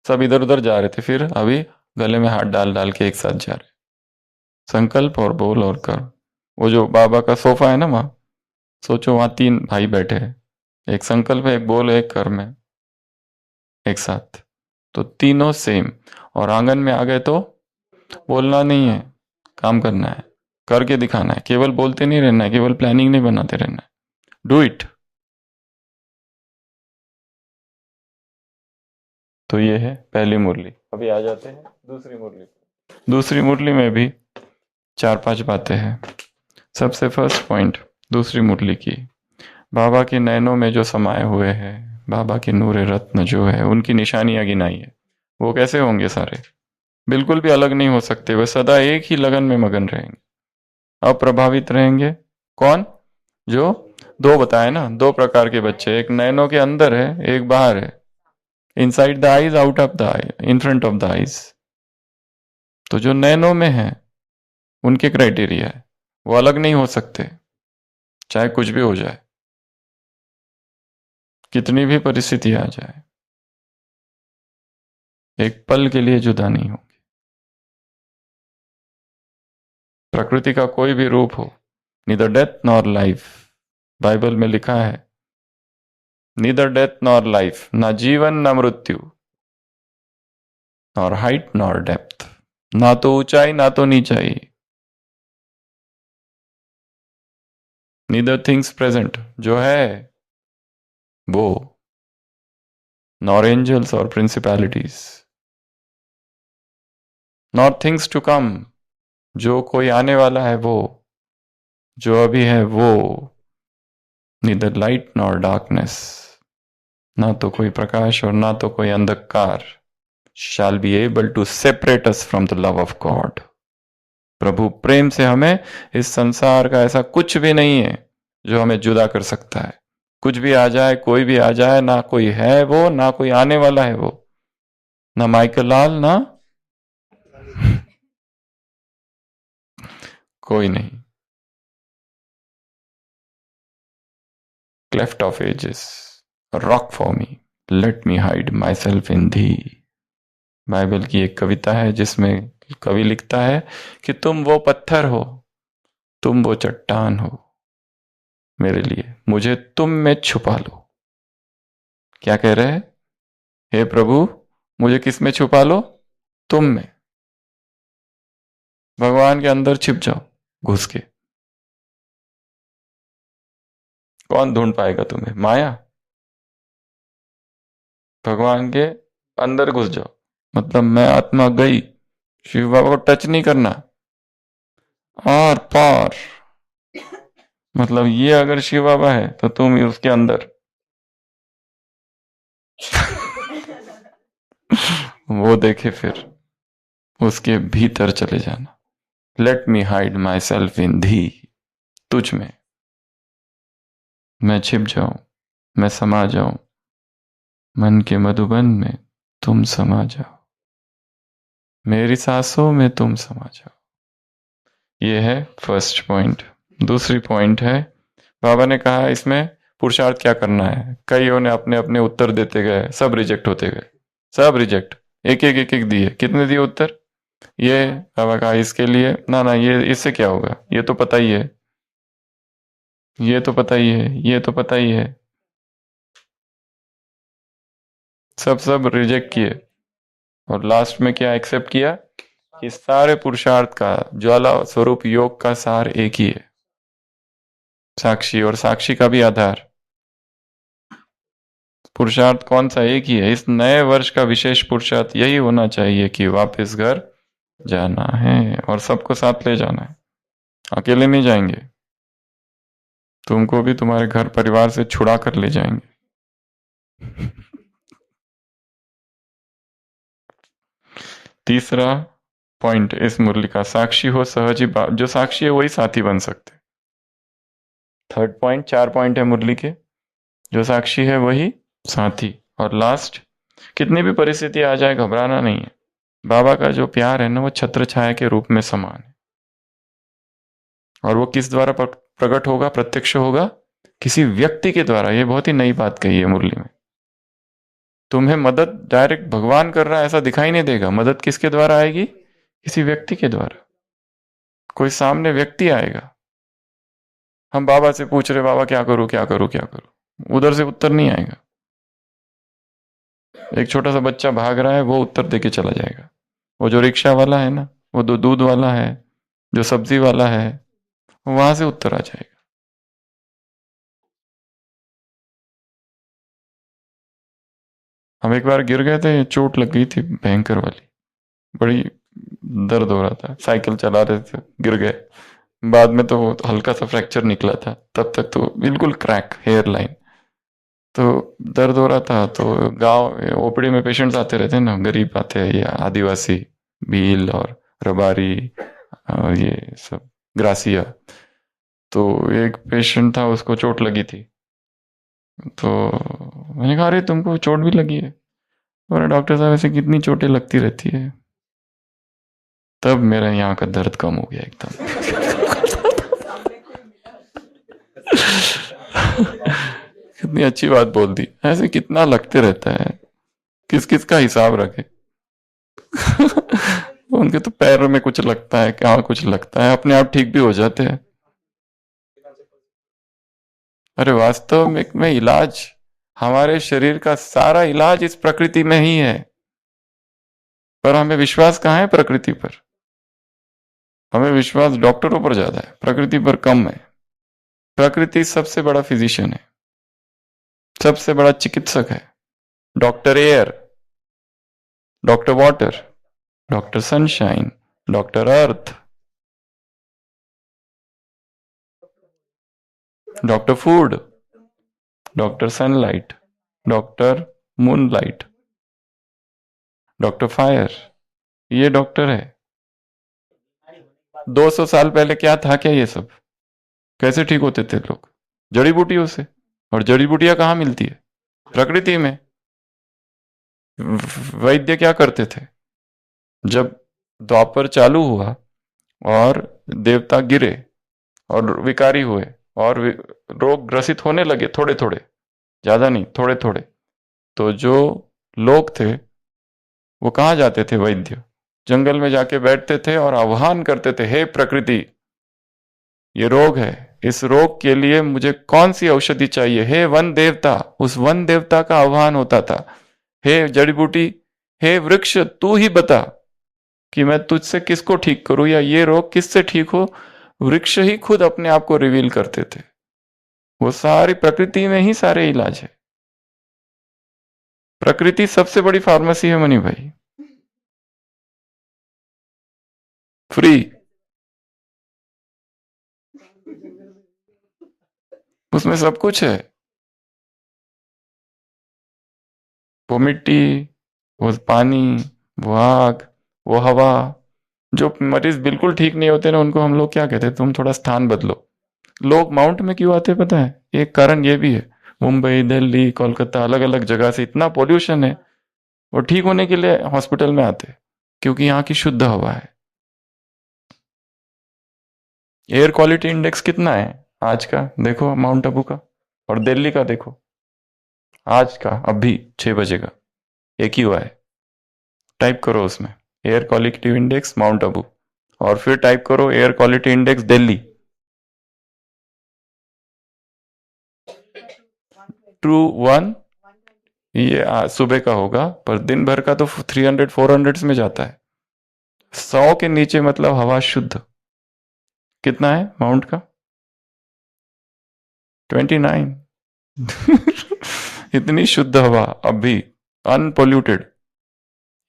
सब इधर उधर जा रहे थे, फिर अभी गले में हाथ डाल डाल के एक साथ जा रहे। संकल्प और बोल और कर्म। वो जो बाबा का सोफा है ना वहां, सोचो वहां 3 भाई बैठे हैं, एक संकल्प है, एक बोल है, एक कर्म है, एक साथ। तो तीनों सेम। और आंगन में आ गए तो बोलना नहीं है, काम करना है, करके दिखाना है। केवल बोलते नहीं रहना है, केवल प्लानिंग नहीं बनाते रहना है, डू इट। तो ये है पहली मुरली। अभी आ जाते हैं दूसरी मुरली। दूसरी मुरली में भी 4-5 बातें हैं। सबसे फर्स्ट पॉइंट दूसरी मुरली की, बाबा के नैनों में जो समाये हुए हैं, बाबा के नूर रत्न जो है, उनकी निशानियां गिनाई है। वो कैसे होंगे? सारे बिल्कुल भी अलग नहीं हो सकते, वे सदा एक ही लगन में मगन रहेंगे, अप्रभावित रहेंगे। कौन? जो दो बताए ना, दो प्रकार के बच्चे, एक नैनों के अंदर है, एक बाहर है। Inside the eyes, out of the I, in front of the eyes. तो जो नैनों में है उनके क्राइटेरिया है, वो अलग नहीं हो सकते, चाहे कुछ भी हो जाए, कितनी भी परिस्थिति आ जाए, एक पल के लिए जुदा नहीं होंगे। प्रकृति का कोई भी रूप हो, neither death nor life, Bible में लिखा है, नीदर डेथ नॉर लाइफ, ना जीवन ना मृत्यु, नॉर हाइट नॉर डेप्थ, ना तो ऊंचाई ना तो नीचाई, नीदर थिंग्स प्रेजेंट जो है वो, नॉर एंजल्स और principalities, nor things to come, जो कोई आने वाला है वो, जो अभी है वो, नीदर लाइट नॉर डार्कनेस, ना तो कोई प्रकाश और ना तो कोई अंधकार, shall be able to separate us from the love of God। प्रभु प्रेम से हमें, इस संसार का ऐसा कुछ भी नहीं है जो हमें जुदा कर सकता है। कुछ भी आ जाए, कोई भी आ जाए, ना कोई है वो, ना कोई आने वाला है वो, ना माइकल लाल, ना कोई नहीं। Cleft of ages, rock for me, let me hide myself in thee. Bible की एक कविता है जिसमें कवि लिखता है कि तुम वो पत्थर हो, तुम वो चट्टान हो, मेरे लिए मुझे तुम में छुपा लो। क्या कह रहे हैं? हे प्रभु, मुझे किस में छुपा लो? तुम में। भगवान के अंदर छिप जाओ घुस के। कौन ढूंढ पाएगा तुम्हें? माया। भगवान के अंदर घुस जाओ, मतलब मैं आत्मा गई, शिव बाबा को टच नहीं करना। आर पार, मतलब ये अगर शिव बाबा है तो तुम उसके अंदर वो देखे फिर उसके भीतर चले जाना। Late me hide myself इन धी, तुझ में मैं छिप जाऊं, मैं समा जाऊं, मन के मधुबन में तुम समा जाओ, मेरी सांसों में तुम समा जाओ। ये है फर्स्ट पॉइंट। दूसरी पॉइंट है, बाबा ने कहा इसमें पुरुषार्थ क्या करना है। कईयों ने अपने अपने उत्तर देते गए, सब रिजेक्ट होते गए, सब रिजेक्ट, एक एक दिए। कितने दिए उत्तर? ये बाबा कहा इसके लिए ना ना, ये इससे क्या होगा, ये तो पता ही है, ये तो पता ही है, ये तो पता ही है, सब सब रिजेक्ट किए। और लास्ट में क्या एक्सेप्ट किया कि सारे पुरुषार्थ का ज्वाला स्वरूप योग का सार एक ही है, साक्षी, और साक्षी का भी आधार। पुरुषार्थ कौन सा? एक ही है। इस नए वर्ष का विशेष पुरुषार्थ यही होना चाहिए कि वापस घर जाना है और सबको साथ ले जाना है, अकेले नहीं जाएंगे, तुमको भी तुम्हारे घर परिवार से छुड़ा कर ले जाएंगे। तीसरा पॉइंट इस मुरली का, साक्षी हो सहज ही बात, जो साक्षी है वही साथी बन सकते। थर्ड पॉइंट, 4 पॉइंट है मुरली के, जो साक्षी है वही साथी। और लास्ट, कितनी भी परिस्थिति आ जाए घबराना नहीं है। बाबा का जो प्यार है ना, वो छत्र छाया के रूप में समान है। और वो किस द्वारा प्रकट होगा, प्रत्यक्ष होगा? किसी व्यक्ति के द्वारा। ये बहुत ही नई बात कही है मुरली में। तुम्हें मदद डायरेक्ट भगवान कर रहा है ऐसा दिखाई नहीं देगा। मदद किसके द्वारा आएगी? किसी व्यक्ति के द्वारा। कोई सामने व्यक्ति आएगा। हम बाबा से पूछ रहे बाबा क्या करूं क्या करूं क्या करूं, उधर से उत्तर नहीं आएगा। एक छोटा सा बच्चा भाग रहा है, वो उत्तर देके चला जाएगा। वो जो रिक्शा वाला है ना, वो जो दूध वाला है, जो सब्जी वाला है, वहां से उत्तर आ जाएगा। हम एक बार गिर गए थे, चोट लग गई थी भयंकर वाली, बड़ी दर्द हो रहा था, साइकिल चला रहे थे, गिर गए। बाद में तो हल्का सा फ्रैक्चर निकला था, तब तक तो बिल्कुल क्रैक हेयर लाइन। तो दर्द हो रहा था, तो गांव ओपीडी में पेशेंट्स आते रहते हैं ना, गरीब आते हैं, या आदिवासी, भील और रबारी और ये सब ग्रासिया। तो एक पेशेंट था, उसको चोट लगी थी। तो मैंने कहा, अरे तुमको चोट भी लगी है? और डॉक्टर साहब ऐसे कितनी चोटें लगती रहती है। तब मेरा यहाँ का दर्द कम हो गया एकदम। कितनी अच्छी बात बोल दी, ऐसे कितना लगते रहता है, किस किस का हिसाब रखे। उनके तो पैरों में कुछ लगता है, कहाँ कुछ लगता है, अपने आप ठीक भी हो जाते हैं। अरे वास्तव में इलाज, हमारे शरीर का सारा इलाज इस प्रकृति में ही है, पर हमें विश्वास कहाँ है प्रकृति पर। हमें विश्वास डॉक्टरों पर ज्यादा है, प्रकृति पर कम है। प्रकृति सबसे बड़ा फिजिशियन है, सबसे बड़ा चिकित्सक है। Doctor air, doctor water, doctor sunshine, doctor earth, doctor food, doctor sunlight, doctor moonlight, doctor fire, ये डॉक्टर है। 200 साल पहले क्या था, क्या ये सब? कैसे ठीक होते थे लोग? जड़ी बूटियों से। और जड़ी बूटियां कहाँ मिलती है? प्रकृति में। वैद्य क्या करते थे? जब द्वापर चालू हुआ और देवता गिरे और विकारी हुए और रोग ग्रसित होने लगे, थोड़े थोड़े, ज्यादा नहीं, थोड़े थोड़े, तो जो लोग थे वो कहाँ जाते थे? वैद्य जंगल में जाके बैठते थे और आह्वान करते थे, हे प्रकृति, ये रोग है, इस रोग के लिए मुझे कौन सी औषधि चाहिए? हे वन देवता। उस वन देवता का आह्वान होता था, हे जड़ी बूटी, हे वृक्ष, तू ही बता कि मैं तुझसे किसको ठीक करूं, या ये रोग किससे ठीक हो। वृक्ष ही खुद अपने आप को रिवील करते थे। वो सारी प्रकृति में ही सारे इलाज है। प्रकृति सबसे बड़ी फार्मेसी है मनी भाई, फ्री। उसमें सब कुछ है। वो मिट्टी, वो पानी, वो आग, वो हवा। जो मरीज बिल्कुल ठीक नहीं होते ना, उनको हम लोग क्या कहते हैं? तुम थोड़ा स्थान बदलो। लोग माउंट में क्यों आते पता है? एक कारण ये भी है, मुंबई, दिल्ली, कोलकाता, अलग अलग जगह से इतना पोल्यूशन है, वो ठीक होने के लिए हॉस्पिटल में आते हैं, क्योंकि यहाँ की शुद्ध हवा है। एयर क्वालिटी इंडेक्स कितना है आज का? देखो माउंट आबू का, और दिल्ली का देखो आज का, अभी 6 बजे का, एक ही हुआ है। टाइप करो उसमें air quality index mount Abu, और फिर टाइप करो air quality index Delhi. True 1, ये सुबह का होगा, पर दिन भर का तो 300 400 में जाता है। 100 के नीचे मतलब हवा शुद्ध। कितना है माउंट का? 29। इतनी शुद्ध हवा अभी, अनपोल्यूटेड,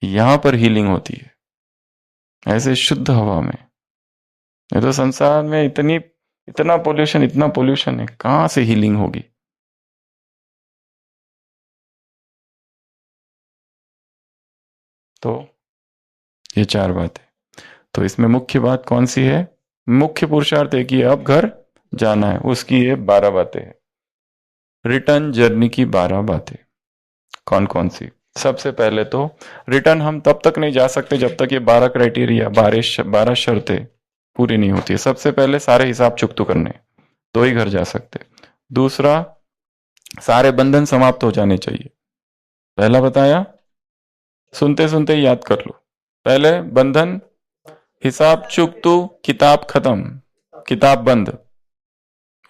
यहां पर हीलिंग होती है ऐसे शुद्ध हवा में। ये तो संसार में इतना पोल्यूशन है, कहां से हीलिंग होगी? तो ये 4 बातें। तो इसमें मुख्य बात कौन सी है? मुख्य पुरुषार्थ एक ही है, अब घर जाना है, उसकी ये 12 बातें हैं। रिटर्न जर्नी की 12 बातें कौन कौन सी? सबसे पहले तो रिटर्न हम तब तक नहीं जा सकते जब तक ये 12 क्राइटेरिया, 12 शर्तें पूरी नहीं होती है। सबसे पहले सारे हिसाब चुकतो करने, तो ही घर जा सकते। दूसरा, सारे बंधन समाप्त हो जाने चाहिए। पहला बताया, सुनते सुनते ही याद कर लो। पहले बंधन, हिसाब चुकतू, किताब खत्म, किताब बंद।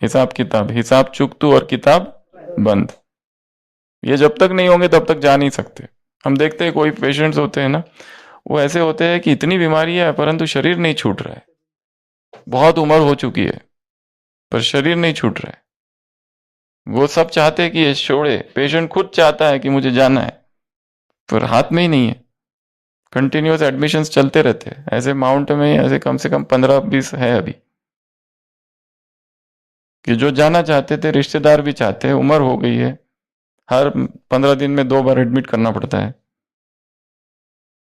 हिसाब किताब, हिसाब चुकतू और किताब बंद, ये जब तक नहीं होंगे तब तक जा नहीं सकते। हम देखते हैं कोई पेशेंट्स होते हैं ना, वो ऐसे होते हैं कि इतनी बीमारी है परंतु शरीर नहीं छूट रहा है, बहुत उम्र हो चुकी है पर शरीर नहीं छूट रहा है। वो सब चाहते हैं कि ये छोड़े, पेशेंट खुद चाहता है कि मुझे जाना है, पर हाथ में ही नहीं है। कंटिन्यूअस एडमिशन्स चलते रहते हैं। ऐसे माउंट में ऐसे कम से कम 15-20 है अभी, कि जो जाना चाहते थे, रिश्तेदार भी चाहते हैं, उम्र हो गई है, हर 15 दिन में 2 बार एडमिट करना पड़ता है।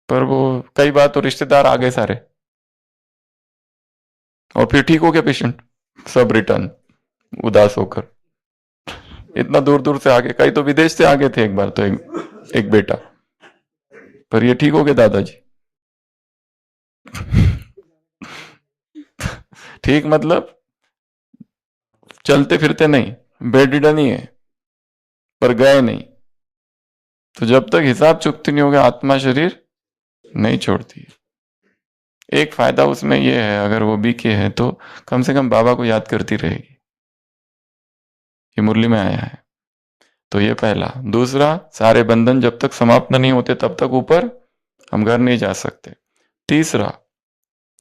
पर वो कई बार तो रिश्तेदार आ गए सारे, और फिर ठीक हो गया पेशेंट, सब रिटर्न उदास होकर। इतना दूर दूर से आगे, कई तो विदेश से आगे थे एक बार तो, एक बेटा, पर ये ठीक हो गए दादाजी। ठीक मतलब चलते फिरते नहीं, बेड रिडन ही है, पर गए नहीं। तो जब तक हिसाब चुकती नहीं हो गया, आत्मा शरीर नहीं छोड़ती है। एक फायदा उसमें यह है, अगर वो बीके है तो कम से कम बाबा को याद करती रहेगी, ये मुरली में आया है। तो ये पहला। दूसरा, सारे बंधन जब तक समाप्त नहीं होते तब तक ऊपर हम घर नहीं जा सकते। तीसरा,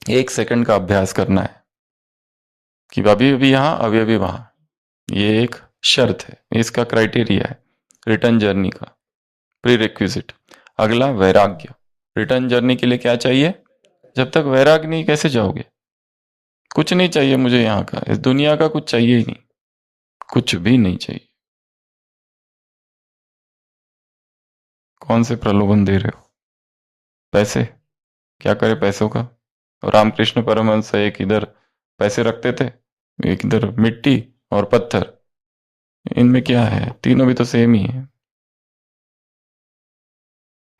1 सेकंड का अभ्यास करना है, कि अभी अभी यहां अभी अभी वहां। ये एक शर्त है, इसका क्राइटेरिया है रिटर्न जर्नी का, प्री रिक्विजिट। अगला, वैराग्य। रिटर्न जर्नी के लिए क्या चाहिए? जब तक वैराग्य नहीं, कैसे जाओगे? कुछ नहीं चाहिए मुझे यहाँ का, इस दुनिया का कुछ चाहिए ही नहीं, कुछ भी नहीं चाहिए। कौन से प्रलोभन दे रहे हो? पैसे, क्या करे पैसों का? रामकृष्ण परमहंस एक इधर पैसे रखते थे, एक इधर मिट्टी और पत्थर, इनमें क्या है? तीनों भी तो सेम ही है।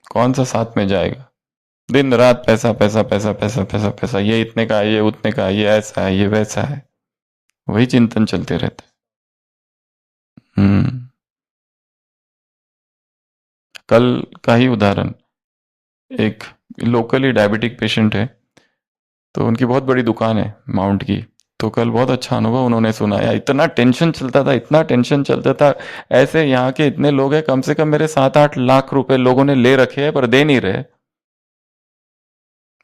कौन सा साथ में जाएगा? दिन रात पैसा पैसा पैसा पैसा पैसा पैसा, ये इतने का है, ये उतने का है, ये ऐसा है, ये वैसा है, वही चिंतन चलते रहते हैं। कल का ही उदाहरण, एक लोकली डायबिटिक पेशेंट है, तो उनकी बहुत बड़ी दुकान है माउंट की। तो कल बहुत अच्छा अनुभव उन्होंने सुनाया। इतना टेंशन चलता था, इतना टेंशन चलता था, ऐसे यहाँ के इतने लोग हैं, कम से कम मेरे 7-8 लाख रुपए लोगों ने ले रखे हैं पर दे नहीं रहे,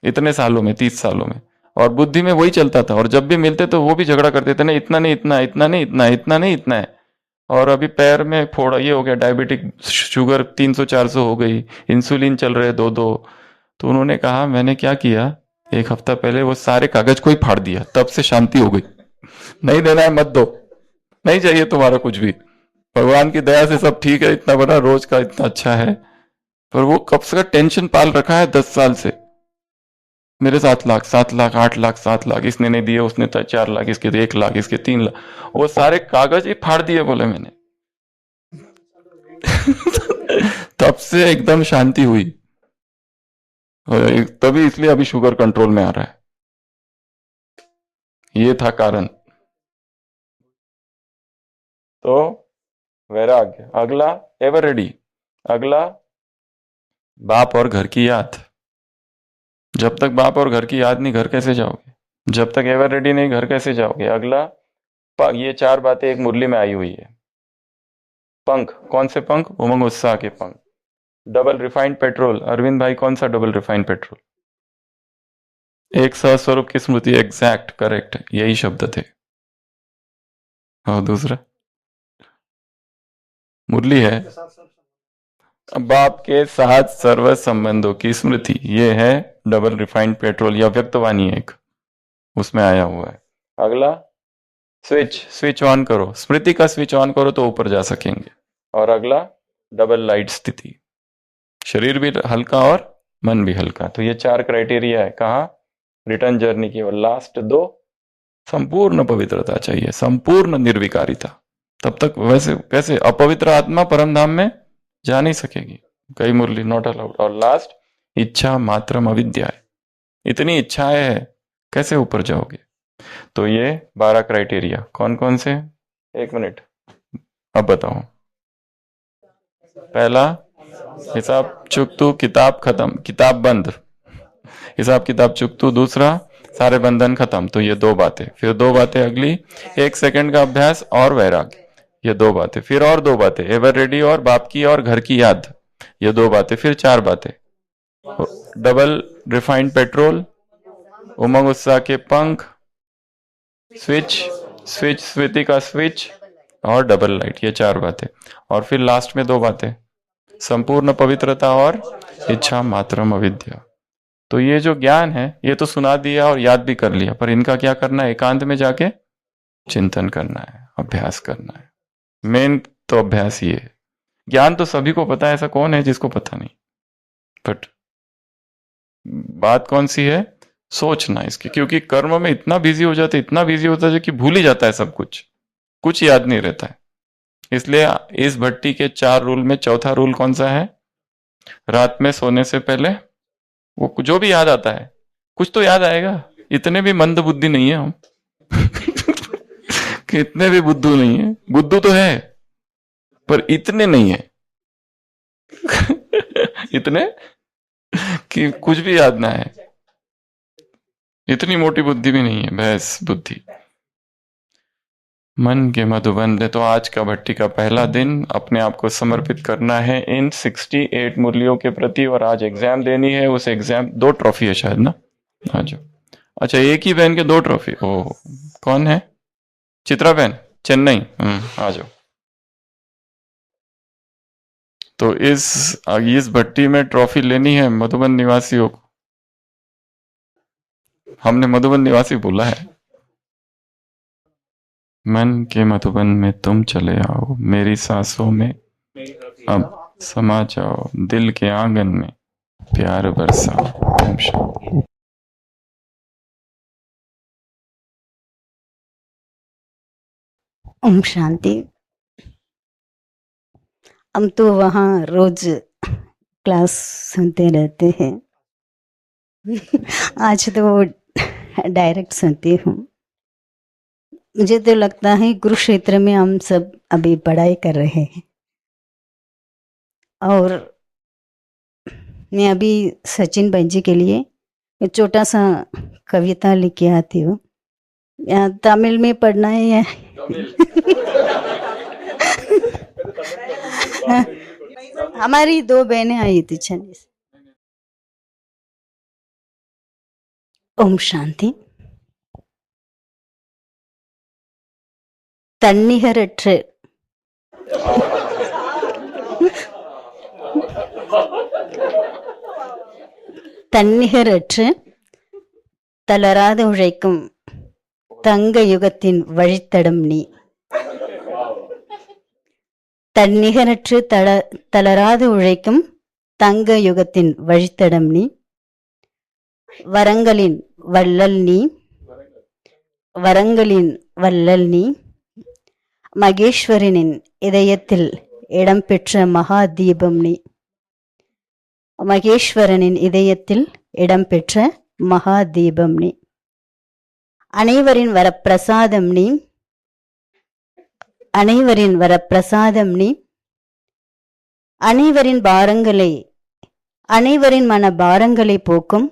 इतने सालों में, 30 सालों में। और बुद्धि में वही चलता था, और जब भी मिलते तो वो भी झगड़ा करते थे, नहीं इतना नहीं, इतना इतना नहीं, इतना इतना नहीं, इतना है। और अभी पैर में फोड़ा, ये हो गया डायबिटिक, शुगर 300-400 हो गई, इंसुलिन चल रहे 2-2। तो उन्होंने कहा, मैंने क्या किया, एक हफ्ता पहले वो सारे कागज को ही फाड़ दिया, तब से शांति हो गई। नहीं देना है मत दो, नहीं चाहिए तुम्हारा कुछ भी, भगवान की दया से सब ठीक है, इतना बड़ा रोज का इतना अच्छा है। पर वो कब से का टेंशन पाल रखा है 10 साल से, मेरे 7 लाख 7 लाख 8 लाख 7 लाख, इसने नहीं दिए, उसने 4 लाख, इसके 1 लाख, इसके 3 लाख, वो सारे कागज ही फाड़ दिए, बोले मैंने। तब से एकदम शांति हुई, तभी इसलिए अभी शुगर कंट्रोल में आ रहा है। ये था कारण। तो वैराग्य। अगला, एवर रेडी। अगला, बाप और घर की याद। जब तक बाप और घर की याद नहीं, घर कैसे जाओगे? जब तक एवर रेडी नहीं, घर कैसे जाओगे? अगला, ये 4 बातें एक मुरली में आई हुई है। पंख, कौन से पंख? उमंग उत्साह के पंख। डबल रिफाइंड पेट्रोल, अरविंद भाई कौन सा डबल रिफाइंड पेट्रोल? एक सहस्वरूप की स्मृति, एग्जैक्ट, करेक्ट, यही शब्द थे। और दूसरा मुरली है, बाप के साथ सर्व संबंधों की स्मृति, ये है डबल रिफाइंड पेट्रोल, या व्यक्तवाणी एक उसमें आया हुआ है। अगला, स्विच ऑन करो, स्मृति का स्विच ऑन करो तो ऊपर जा सकेंगे। और अगला, डबल लाइट स्थिति, शरीर भी हल्का और मन भी हल्का। तो ये 4 क्राइटेरिया है, कहाँ? रिटर्न जर्नी की। और लास्ट 2, संपूर्ण पवित्रता चाहिए, संपूर्ण निर्विकारिता। तब तक वैसे कैसे अपवित्र आत्मा परम धाम में जा नहीं सकेगी, कई मुरली नॉट अलाउड। और लास्ट, इच्छा मात्रम अविद्या है, इतनी इच्छाएं है, कैसे ऊपर जाओगे? तो ये 12 क्राइटेरिया कौन कौन से? 1 मिनट, अब बताओ। पहला, हिसाब चुकतू, किताब खत्म, किताब बंद, हिसाब किताब चुकतू। दूसरा, सारे बंधन खत्म। तो ये 2 बातें। फिर 2 बातें अगली, 1 सेकंड का अभ्यास और वैराग्य, ये 2 बातें। फिर और 2 बातें, एवर रेडी और बाप की और घर की याद, ये 2 बातें। फिर 4 बातें, डबल रिफाइंड पेट्रोल, उमंग उत्साह के पंख, स्विच स्मृति का स्विच, और डबल लाइट, ये 4 बातें। और फिर लास्ट में 2 बातें, संपूर्ण पवित्रता और इच्छा मात्रम अविद्या। तो ये जो ज्ञान है ये तो सुना दिया और याद भी कर लिया, पर इनका क्या करना है? एकांत में जाके चिंतन करना है, अभ्यास करना है। मेन तो अभ्यास ही है। ज्ञान तो सभी को पता है, ऐसा कौन है जिसको पता नहीं, बट बात कौन सी है? सोचना इसकी, क्योंकि कर्म में इतना बिजी हो जाता है, इतना बिजी होता है कि भूल ही जाता है सब कुछ, कुछ याद नहीं रहता है। इसलिए इस भट्टी के 4 रूल में चौथा रूल कौन सा है? रात में सोने से पहले वो जो भी याद आता है, कुछ तो याद आएगा। इतने भी मंद बुद्धि नहीं है हम कि इतने भी बुद्धू नहीं है, बुद्धू तो है पर इतने नहीं है इतने कि कुछ भी याद ना है। इतनी मोटी बुद्धि भी नहीं है, भैंस बुद्धि। मन के मधुबन दे। तो आज का भट्टी का पहला दिन अपने आप को समर्पित करना है इन 68 मुरलियों के प्रति, और आज एग्जाम देनी है। उस एग्जाम 2 ट्रॉफी है शायद ना आज? अच्छा, एक ही बहन के 2 ट्रॉफी। ओह, कौन है? चित्रा बहन, चेन्नई। आ जाओ। तो इस भट्टी में ट्रॉफी लेनी है मधुबन निवासियों को। हमने मधुबन निवासी बोला है। मन के मधुबन में तुम चले आओ, मेरी सांसों में अब समा जाओ, दिल के आंगन में प्यार बरसाओ। ओम शांति। ओम शांति। हम तो वहाँ रोज क्लास सुनते रहते हैं आज तो डायरेक्ट सुनती हूँ। मुझे तो लगता है कुरुक्षेत्र में हम सब अभी पढ़ाई कर रहे हैं, और मैं अभी सचिन भाई जी के लिए एक छोटा सा कविता लिख के आती हूँ। यहाँ तमिल में पढ़ना है या हमारी 2 बहनें आई थी चेन्नई से। ओम शांति। தன்னிகரற்று தன்னிகரற்று தளராது உழைக்கும் தங்க யுகத்தின் வழித்தடம் நீ. தன்னிகரற்று தளராது உழைக்கும் தங்க யுகத்தின் வழித்தடம் நீ. வரங்களின் வள்ளல் நீ, வரங்களின் வள்ளல் நீ. மகேஸ்வரனின் இதயத்தில் இடம்பெற்ற மகா தீபம் நீ. மகேஸ்வரனின் இதயத்தில் இடம்பெற்ற மகா தீபம் நீ. அனைவரின் வரப்பிரசாதம் நீ, அனைவரின் வரப்பிரசாதம் நீ. அனைவரின் பாரங்களை, அனைவரின் மன பாரங்களை போக்கும்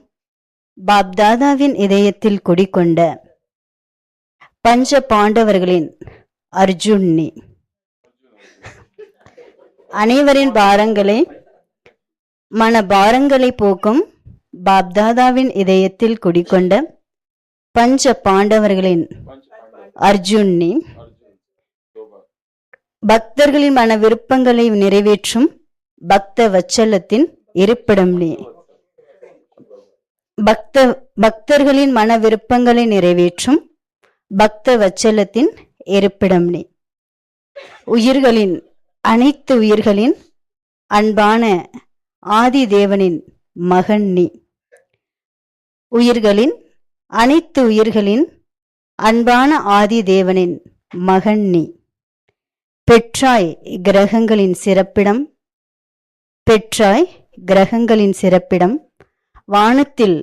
பாப்தாதாவின் இதயத்தில் குடிகொண்ட பஞ்ச பாண்டவர்களின் அர்ஜுன் நீ. அனைவரின் பாரங்களை, மன பாரங்களை போக்கும் பாப்தாதாவின் இதயத்தில் குடிகொண்ட பஞ்ச பாண்டவர்களின் அர்ஜுன் நீ. பக்தர்களின் மன விருப்பங்களை நிறைவேற்றும் பக்த வச்சலத்தின் இருப்பிடம் நீ. பக்தர்களின் மன விருப்பங்களை நிறைவேற்றும் பக்த வச்சலத்தின் இருப்பிடம் நீ. உயிர்களின், அனைத்து உயிர்களின் அன்பான ஆதி தேவனின் மகன் நீ. உயிர்களின், அனைத்து உயிர்களின் அன்பான ஆதி தேவனின் மகன் நீ. பெற்றாய் கிரகங்களின் சிறப்பிடம், பெற்றாய் கிரகங்களின் சிறப்பிடம். வானத்தில்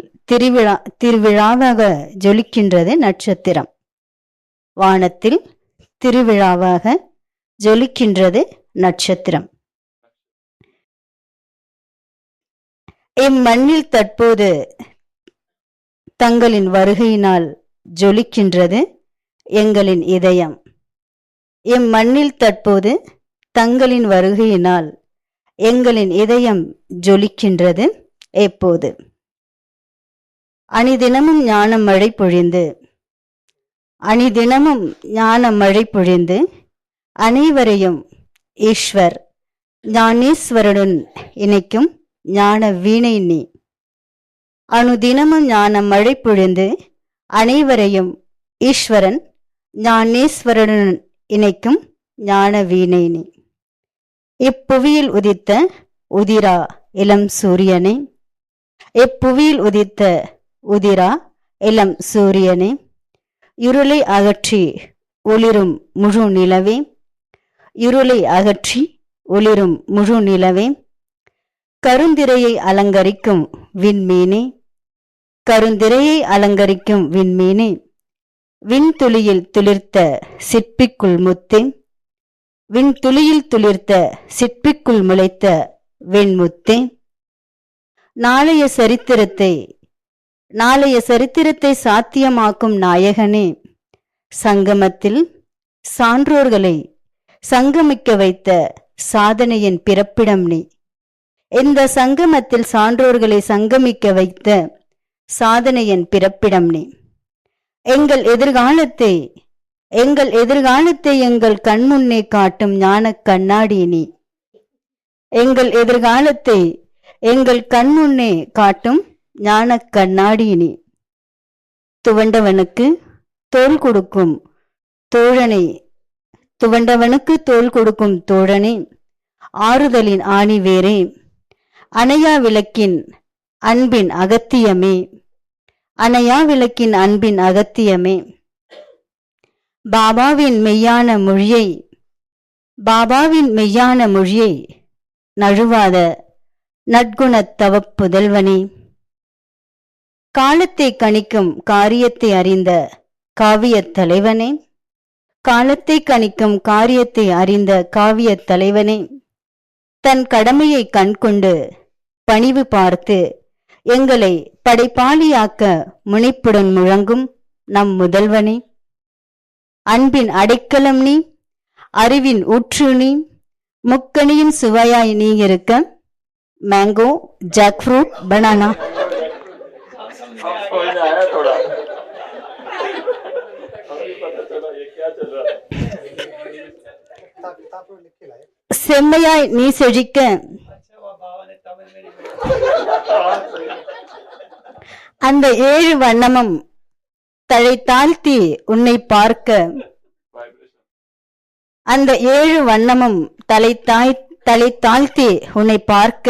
திருவிழாவாக ஜொலிக்கின்றது நட்சத்திரம். வானத்தில் திருவிழாவாக ஜொலிக்கின்றது நட்சத்திரம். இம்மண்ணில் தற்போது தங்களின் வருகையினால் ஜொலிக்கின்றது எங்களின் இதயம். இம்மண்ணில் தற்போது தங்களின் வருகையினால் எங்களின் இதயம் ஜொலிக்கின்றது எப்போது. அணிதினமும் ஞான மழை பொழிந்து, அணிதினமும் ஞான மழை பொழிந்து அனைவரையும் ஈஸ்வர் ஞானேஸ்வரனுடன் இணைக்கும் ஞான வீணை நீ. அனுதினமும் ஞான மழை பொழிந்து அனைவரையும் ஈஸ்வரன் ஞானேஸ்வரனுடன் இணைக்கும் ஞான வீணை நீ. இப்புவியில் உதித்த உதிரா இளம் சூரியனே, இப்புவியில் உதித்த உதிரா இளம் சூரியனே, இருளை அகற்றி ஒளிரும் முழு நிலவே, இருளை அகற்றி ஒளிரும் முழு நிலவே, கருந்திரையை அலங்கரிக்கும் விண்மீனே, கருந்திரையை அலங்கரிக்கும் விண்மீனே, விண்துளியில் துளிர்த்த சிற்பிக்குள் முத்தே, விண்துளியில் துளிர்த்த சிற்பிக்குள் முளைத்த வெண்முத்தே, நாளைய சரித்திரத்தை சாத்தியமாக்கும் நாயகனே, சங்கமத்தில் சான்றோர்களை சங்கமிக்க வைத்த சாதனையின் பிறப்பிடம் நீ. இந்த சங்கமத்தில் சான்றோர்களை சங்கமிக்க வைத்த சாதனையின் பிறப்பிடம் நீ. எங்கள் எதிர்காலத்தை எங்கள் கண்முன்னே காட்டும் ஞான கண்ணாடி நீ. எங்கள் எதிர்காலத்தை எங்கள் கண்முன்னே காட்டும் ஞான கண்ணாடி நீ. துவண்டவனுக்கு தோள் கொடுக்கும் தோழனை, துவண்டவனுக்கு தோள் கொடுக்கும் தோழனே, ஆறுதலின் ஆணிவேரே, அணையா விளக்கின் அன்பின் அகத்தியமே, அணையா விளக்கின் அன்பின் அகத்தியமே, பாபாவின் மெய்யான மொழியை நழுவாத நற்குணத் தவப்புதல்வனே, காலத்தை கணிக்கும் காரியத்தை அறிந்த காவியத் தலைவனே, காலத்தை கணிக்கும் காரியத்தை அறிந்த காவியத் தலைவனே, தன் கடமையை கண்கொண்டு பணிவு பார்த்து எங்களை படைப்பாளியாக்க முனைப்புடன் முழங்கும் நம் முதல்வனே, அன்பின் அடைக்கலம் நீ, அறிவின் ஊற்று நீ, முக்கணியின் சுவையாய் நீ இருக்க, மேங்கோ, ஜாக் ஃப்ரூட், பனானா, செம்மையாய் நீ செழிக்க, அந்த 7 வண்ணமும் தலை தாழ்த்தி உன்னை பார்க்க, அந்த 7 வண்ணமும் தலை தாழ்த்தி உன்னை பார்க்க,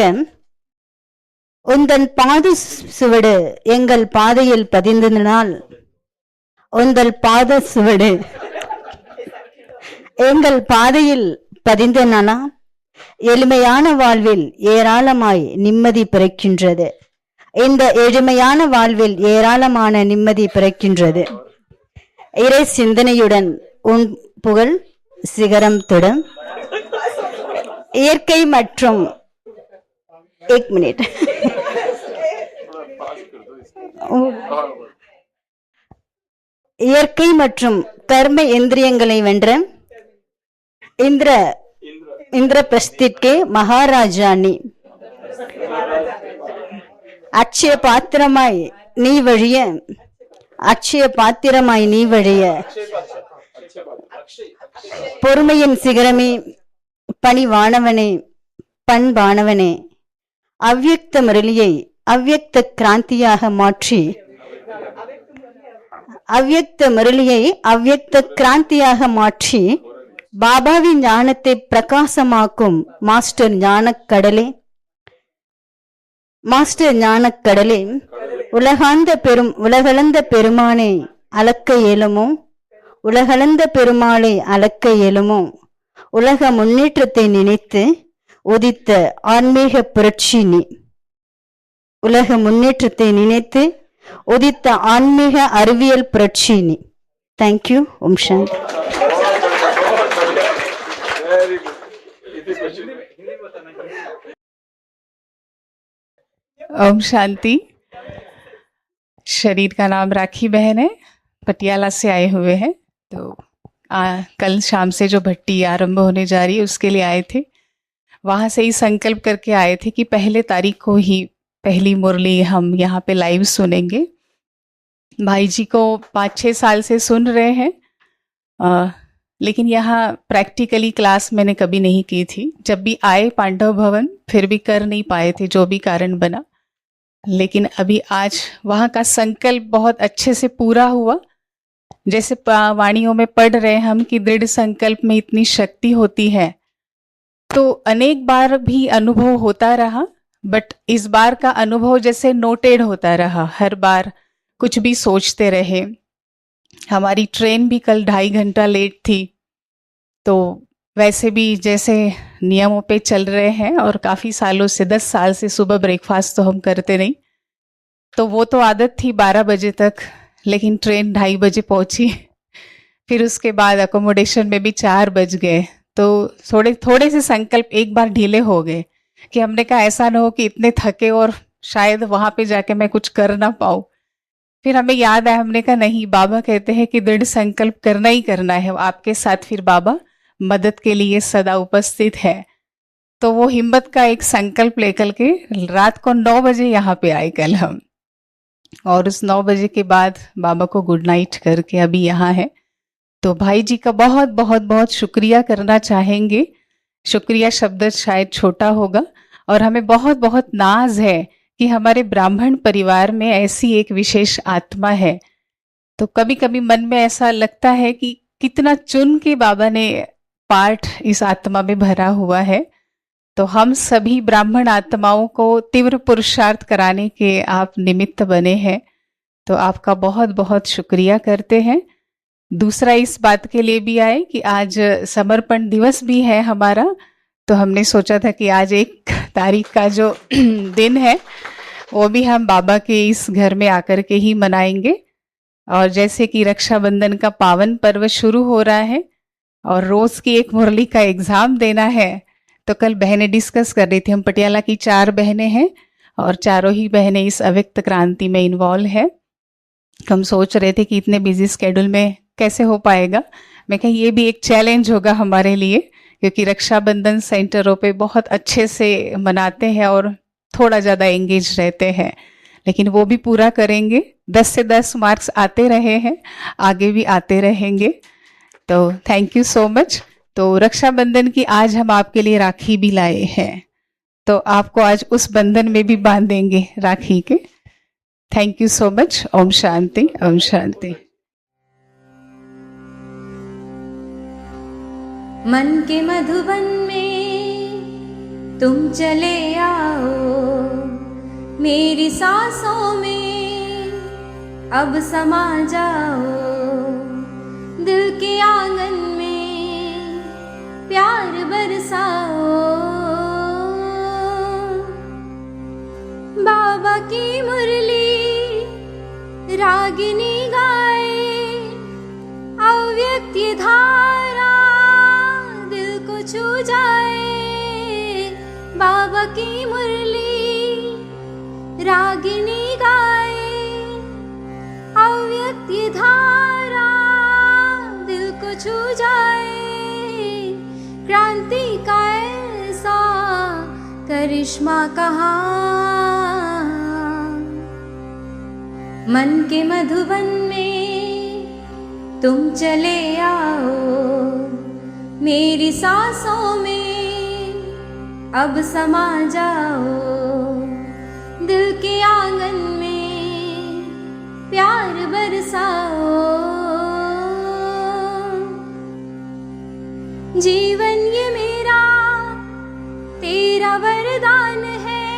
உந்தன் பாத சுவடு எங்கள் பாதையில் பதிந்தனால், உந்தன் பாத சுவடு எங்கள் பாதையில் பதிந்தனா, எளிமையான வாழ்வில் ஏராளமாய் நிம்மதி பிறக்கின்றது. இந்த எளிமையான வாழ்வில் ஏராளமான நிம்மதி பிறக்கின்றது. இறை சிந்தனையுடன் உன் புகழ் சிகரம் தொடும். இயற்கை மற்றும் இயற்கை மற்றும் கர்ம இந்திரியங்களை வென்ற இந்திரபிரஸ்திற்கே மகாராஜாணி, அட்சய பாத்திரமாய் நீ வழிய பொறுமையின் சிகரமே, பணிவானவனே, பண்பானவனே, அவ்யக்த முரளியை அவ்யக்த கிராந்தியாக மாற்றி, அவ்யக்த முரளியை அவ்யக்த கிராந்தியாக மாற்றி பாபாவின் ஞானத்தை பிரகாசமாக்கும் மாஸ்டர் ஞானக்கடலே, மாஸ்டர் ஞானக்கடலே, உலகளந்த பெருமானை அளக்க இயலுமோ, உலகளந்த பெருமாளை அளக்க இயலுமோ, உலக முன்னேற்றத்தை நினைத்து உதித்த ஆன்மீக புரட்சி நீ. உலக முன்னேற்றத்தை நினைத்து உதித்த ஆன்மீக அறிவியல் புரட்சி நீ. தேங்க்யூ. ஓம் சாந்தி. ओम शांति। शरीर का नाम राखी बहन है, पटियाला से आए हुए हैं। तो कल शाम से जो भट्टी आरंभ होने जा रही है उसके लिए आए थे। वहाँ से ही संकल्प करके आए थे कि 1 तारीख को ही पहली मुरली हम यहाँ पे लाइव सुनेंगे। भाई जी को 5-6 साल से सुन रहे हैं, लेकिन यहाँ प्रैक्टिकली क्लास मैंने कभी नहीं की थी। जब भी आए पांडव भवन फिर भी कर नहीं पाए थे, जो भी कारण बना। लेकिन अभी आज वहाँ का संकल्प बहुत अच्छे से पूरा हुआ। जैसे वाणियों में पढ़ रहे हम कि दृढ़ संकल्प में इतनी शक्ति होती है, तो अनेक बार भी अनुभव होता रहा, बट इस बार का अनुभव जैसे नोटेड होता रहा। हर बार कुछ भी सोचते रहे। हमारी ट्रेन भी कल 2.5 घंटा लेट थी, तो वैसे भी जैसे नियमों पे चल रहे हैं और काफ़ी सालों से 10 साल से सुबह ब्रेकफास्ट तो हम करते नहीं, तो वो तो आदत थी 12 बजे तक, लेकिन ट्रेन 2:30 बजे पहुंची। फिर उसके बाद अकोमोडेशन में भी 4 बज गए, तो थोड़े से संकल्प एक बार ढीले हो गए कि हमने कहा ऐसा ना हो कि इतने थके और शायद वहां पे जाके मैं कुछ कर ना पाऊँ। फिर हमें याद आया, हमने कहा नहीं, बाबा कहते हैं कि दृढ़ संकल्प करना ही करना है, आपके साथ फिर बाबा मदद के लिए सदा उपस्थित है। तो वो हिम्मत का एक संकल्प लेकर के रात को 9 बजे यहाँ पे आए कल हम, और उस 9 बजे के बाद बाबा को गुड नाइट करके अभी यहाँ है। तो भाई जी का बहुत बहुत बहुत शुक्रिया करना चाहेंगे। शुक्रिया शब्द शायद छोटा होगा, और हमें बहुत बहुत नाज है कि हमारे ब्राह्मण परिवार में ऐसी एक विशेष आत्मा है। तो कभी कभी मन में ऐसा लगता है कि कितना चुन के बाबा ने पार्ट इस आत्मा में भरा हुआ है। तो हम सभी ब्राह्मण आत्माओं को तीव्र पुरुषार्थ कराने के आप निमित्त बने हैं, तो आपका बहुत बहुत शुक्रिया करते हैं। दूसरा इस बात के लिए भी आए कि आज समर्पण दिवस भी है हमारा, तो हमने सोचा था कि आज 1 तारीख का जो दिन है वो भी हम बाबा के इस घर में आकर के ही मनाएंगे। और जैसे कि रक्षाबंधन का पावन पर्व शुरू हो रहा है और रोज की एक मुरली का एग्जाम देना है, तो कल बहनें डिस्कस कर रही थी, हम पटियाला की 4 बहनें हैं और चारों ही बहनें इस अव्यक्त क्रांति में इन्वॉल्व है। हम सोच रहे थे कि इतने बिजी स्केड्यूल में कैसे हो पाएगा। मैं कहा ये भी एक चैलेंज होगा हमारे लिए, क्योंकि रक्षाबंधन सेंटरों पे बहुत अच्छे से मनाते हैं और थोड़ा ज़्यादा एंगेज रहते हैं, लेकिन वो भी पूरा करेंगे। 10 से 10 मार्क्स आते रहे हैं, आगे भी आते रहेंगे। तो थैंक यू सो मच। तो रक्षाबंधन की आज हम आपके लिए राखी भी लाए हैं, तो आपको आज उस बंधन में भी बांधेंगे राखी के। Thank you so much. ओम शांति, ओम शांति। मन के मधुबन में तुम चले आओ, मेरी सांसों में अब समा जाओ। दिल के आंगन में प्यार बरसाओ, बाबा की मुरली रागिनी गाए, अव्यक्त ये धारा दिल को छू जाए। बाबा की मुरली रागिनी गाए, अव्यक्त ये धारा दिल को छू जाए। क्रांति का ऐसा करिश्मा कहाँ, मन के मधुबन में तुम चले आओ, मेरी सांसों में अब समा जाओ। दिल के आंगन में प्यार बरसाओ, जीवन ये मेरा तेरा वरदान है।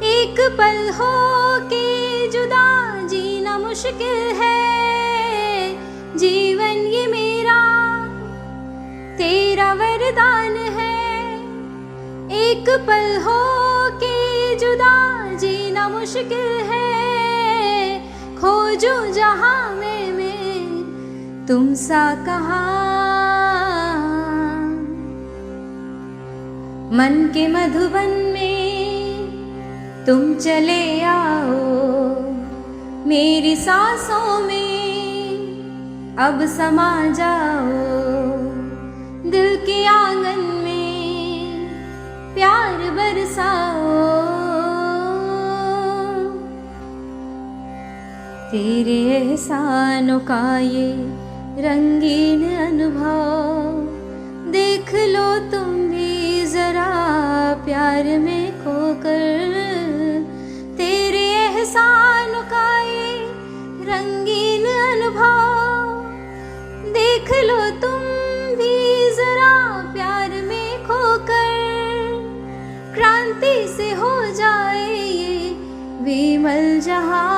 एक पल हो के जुदा जीना मुश्किल है। जीवन ये मेरा तेरा वरदान है। एक पल हो के जुदा जीना मुश्किल है। खोजूं जहां में तुम सा कहाँ, मन के मधुबन में तुम चले आओ, मेरी सांसों में अब समा जाओ। दिल के आंगन में प्यार बरसाओ, तेरे एहसानों का ये रंगीन अनुभव। देख लो तुम भी जरा प्यार में खोकर, तेरे एहसानों का ये रंगीन अनुभव। देख लो तुम भी जरा प्यार में खोकर, क्रांति से हो जाए ये विमल जहां।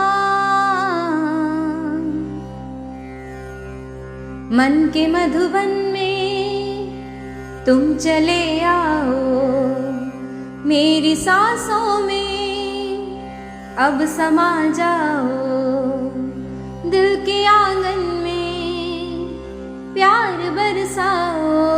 मन के मधुबन में तुम चले आओ, मेरी सांसों में अब समा जाओ। दिल के आंगन में प्यार बरसाओ,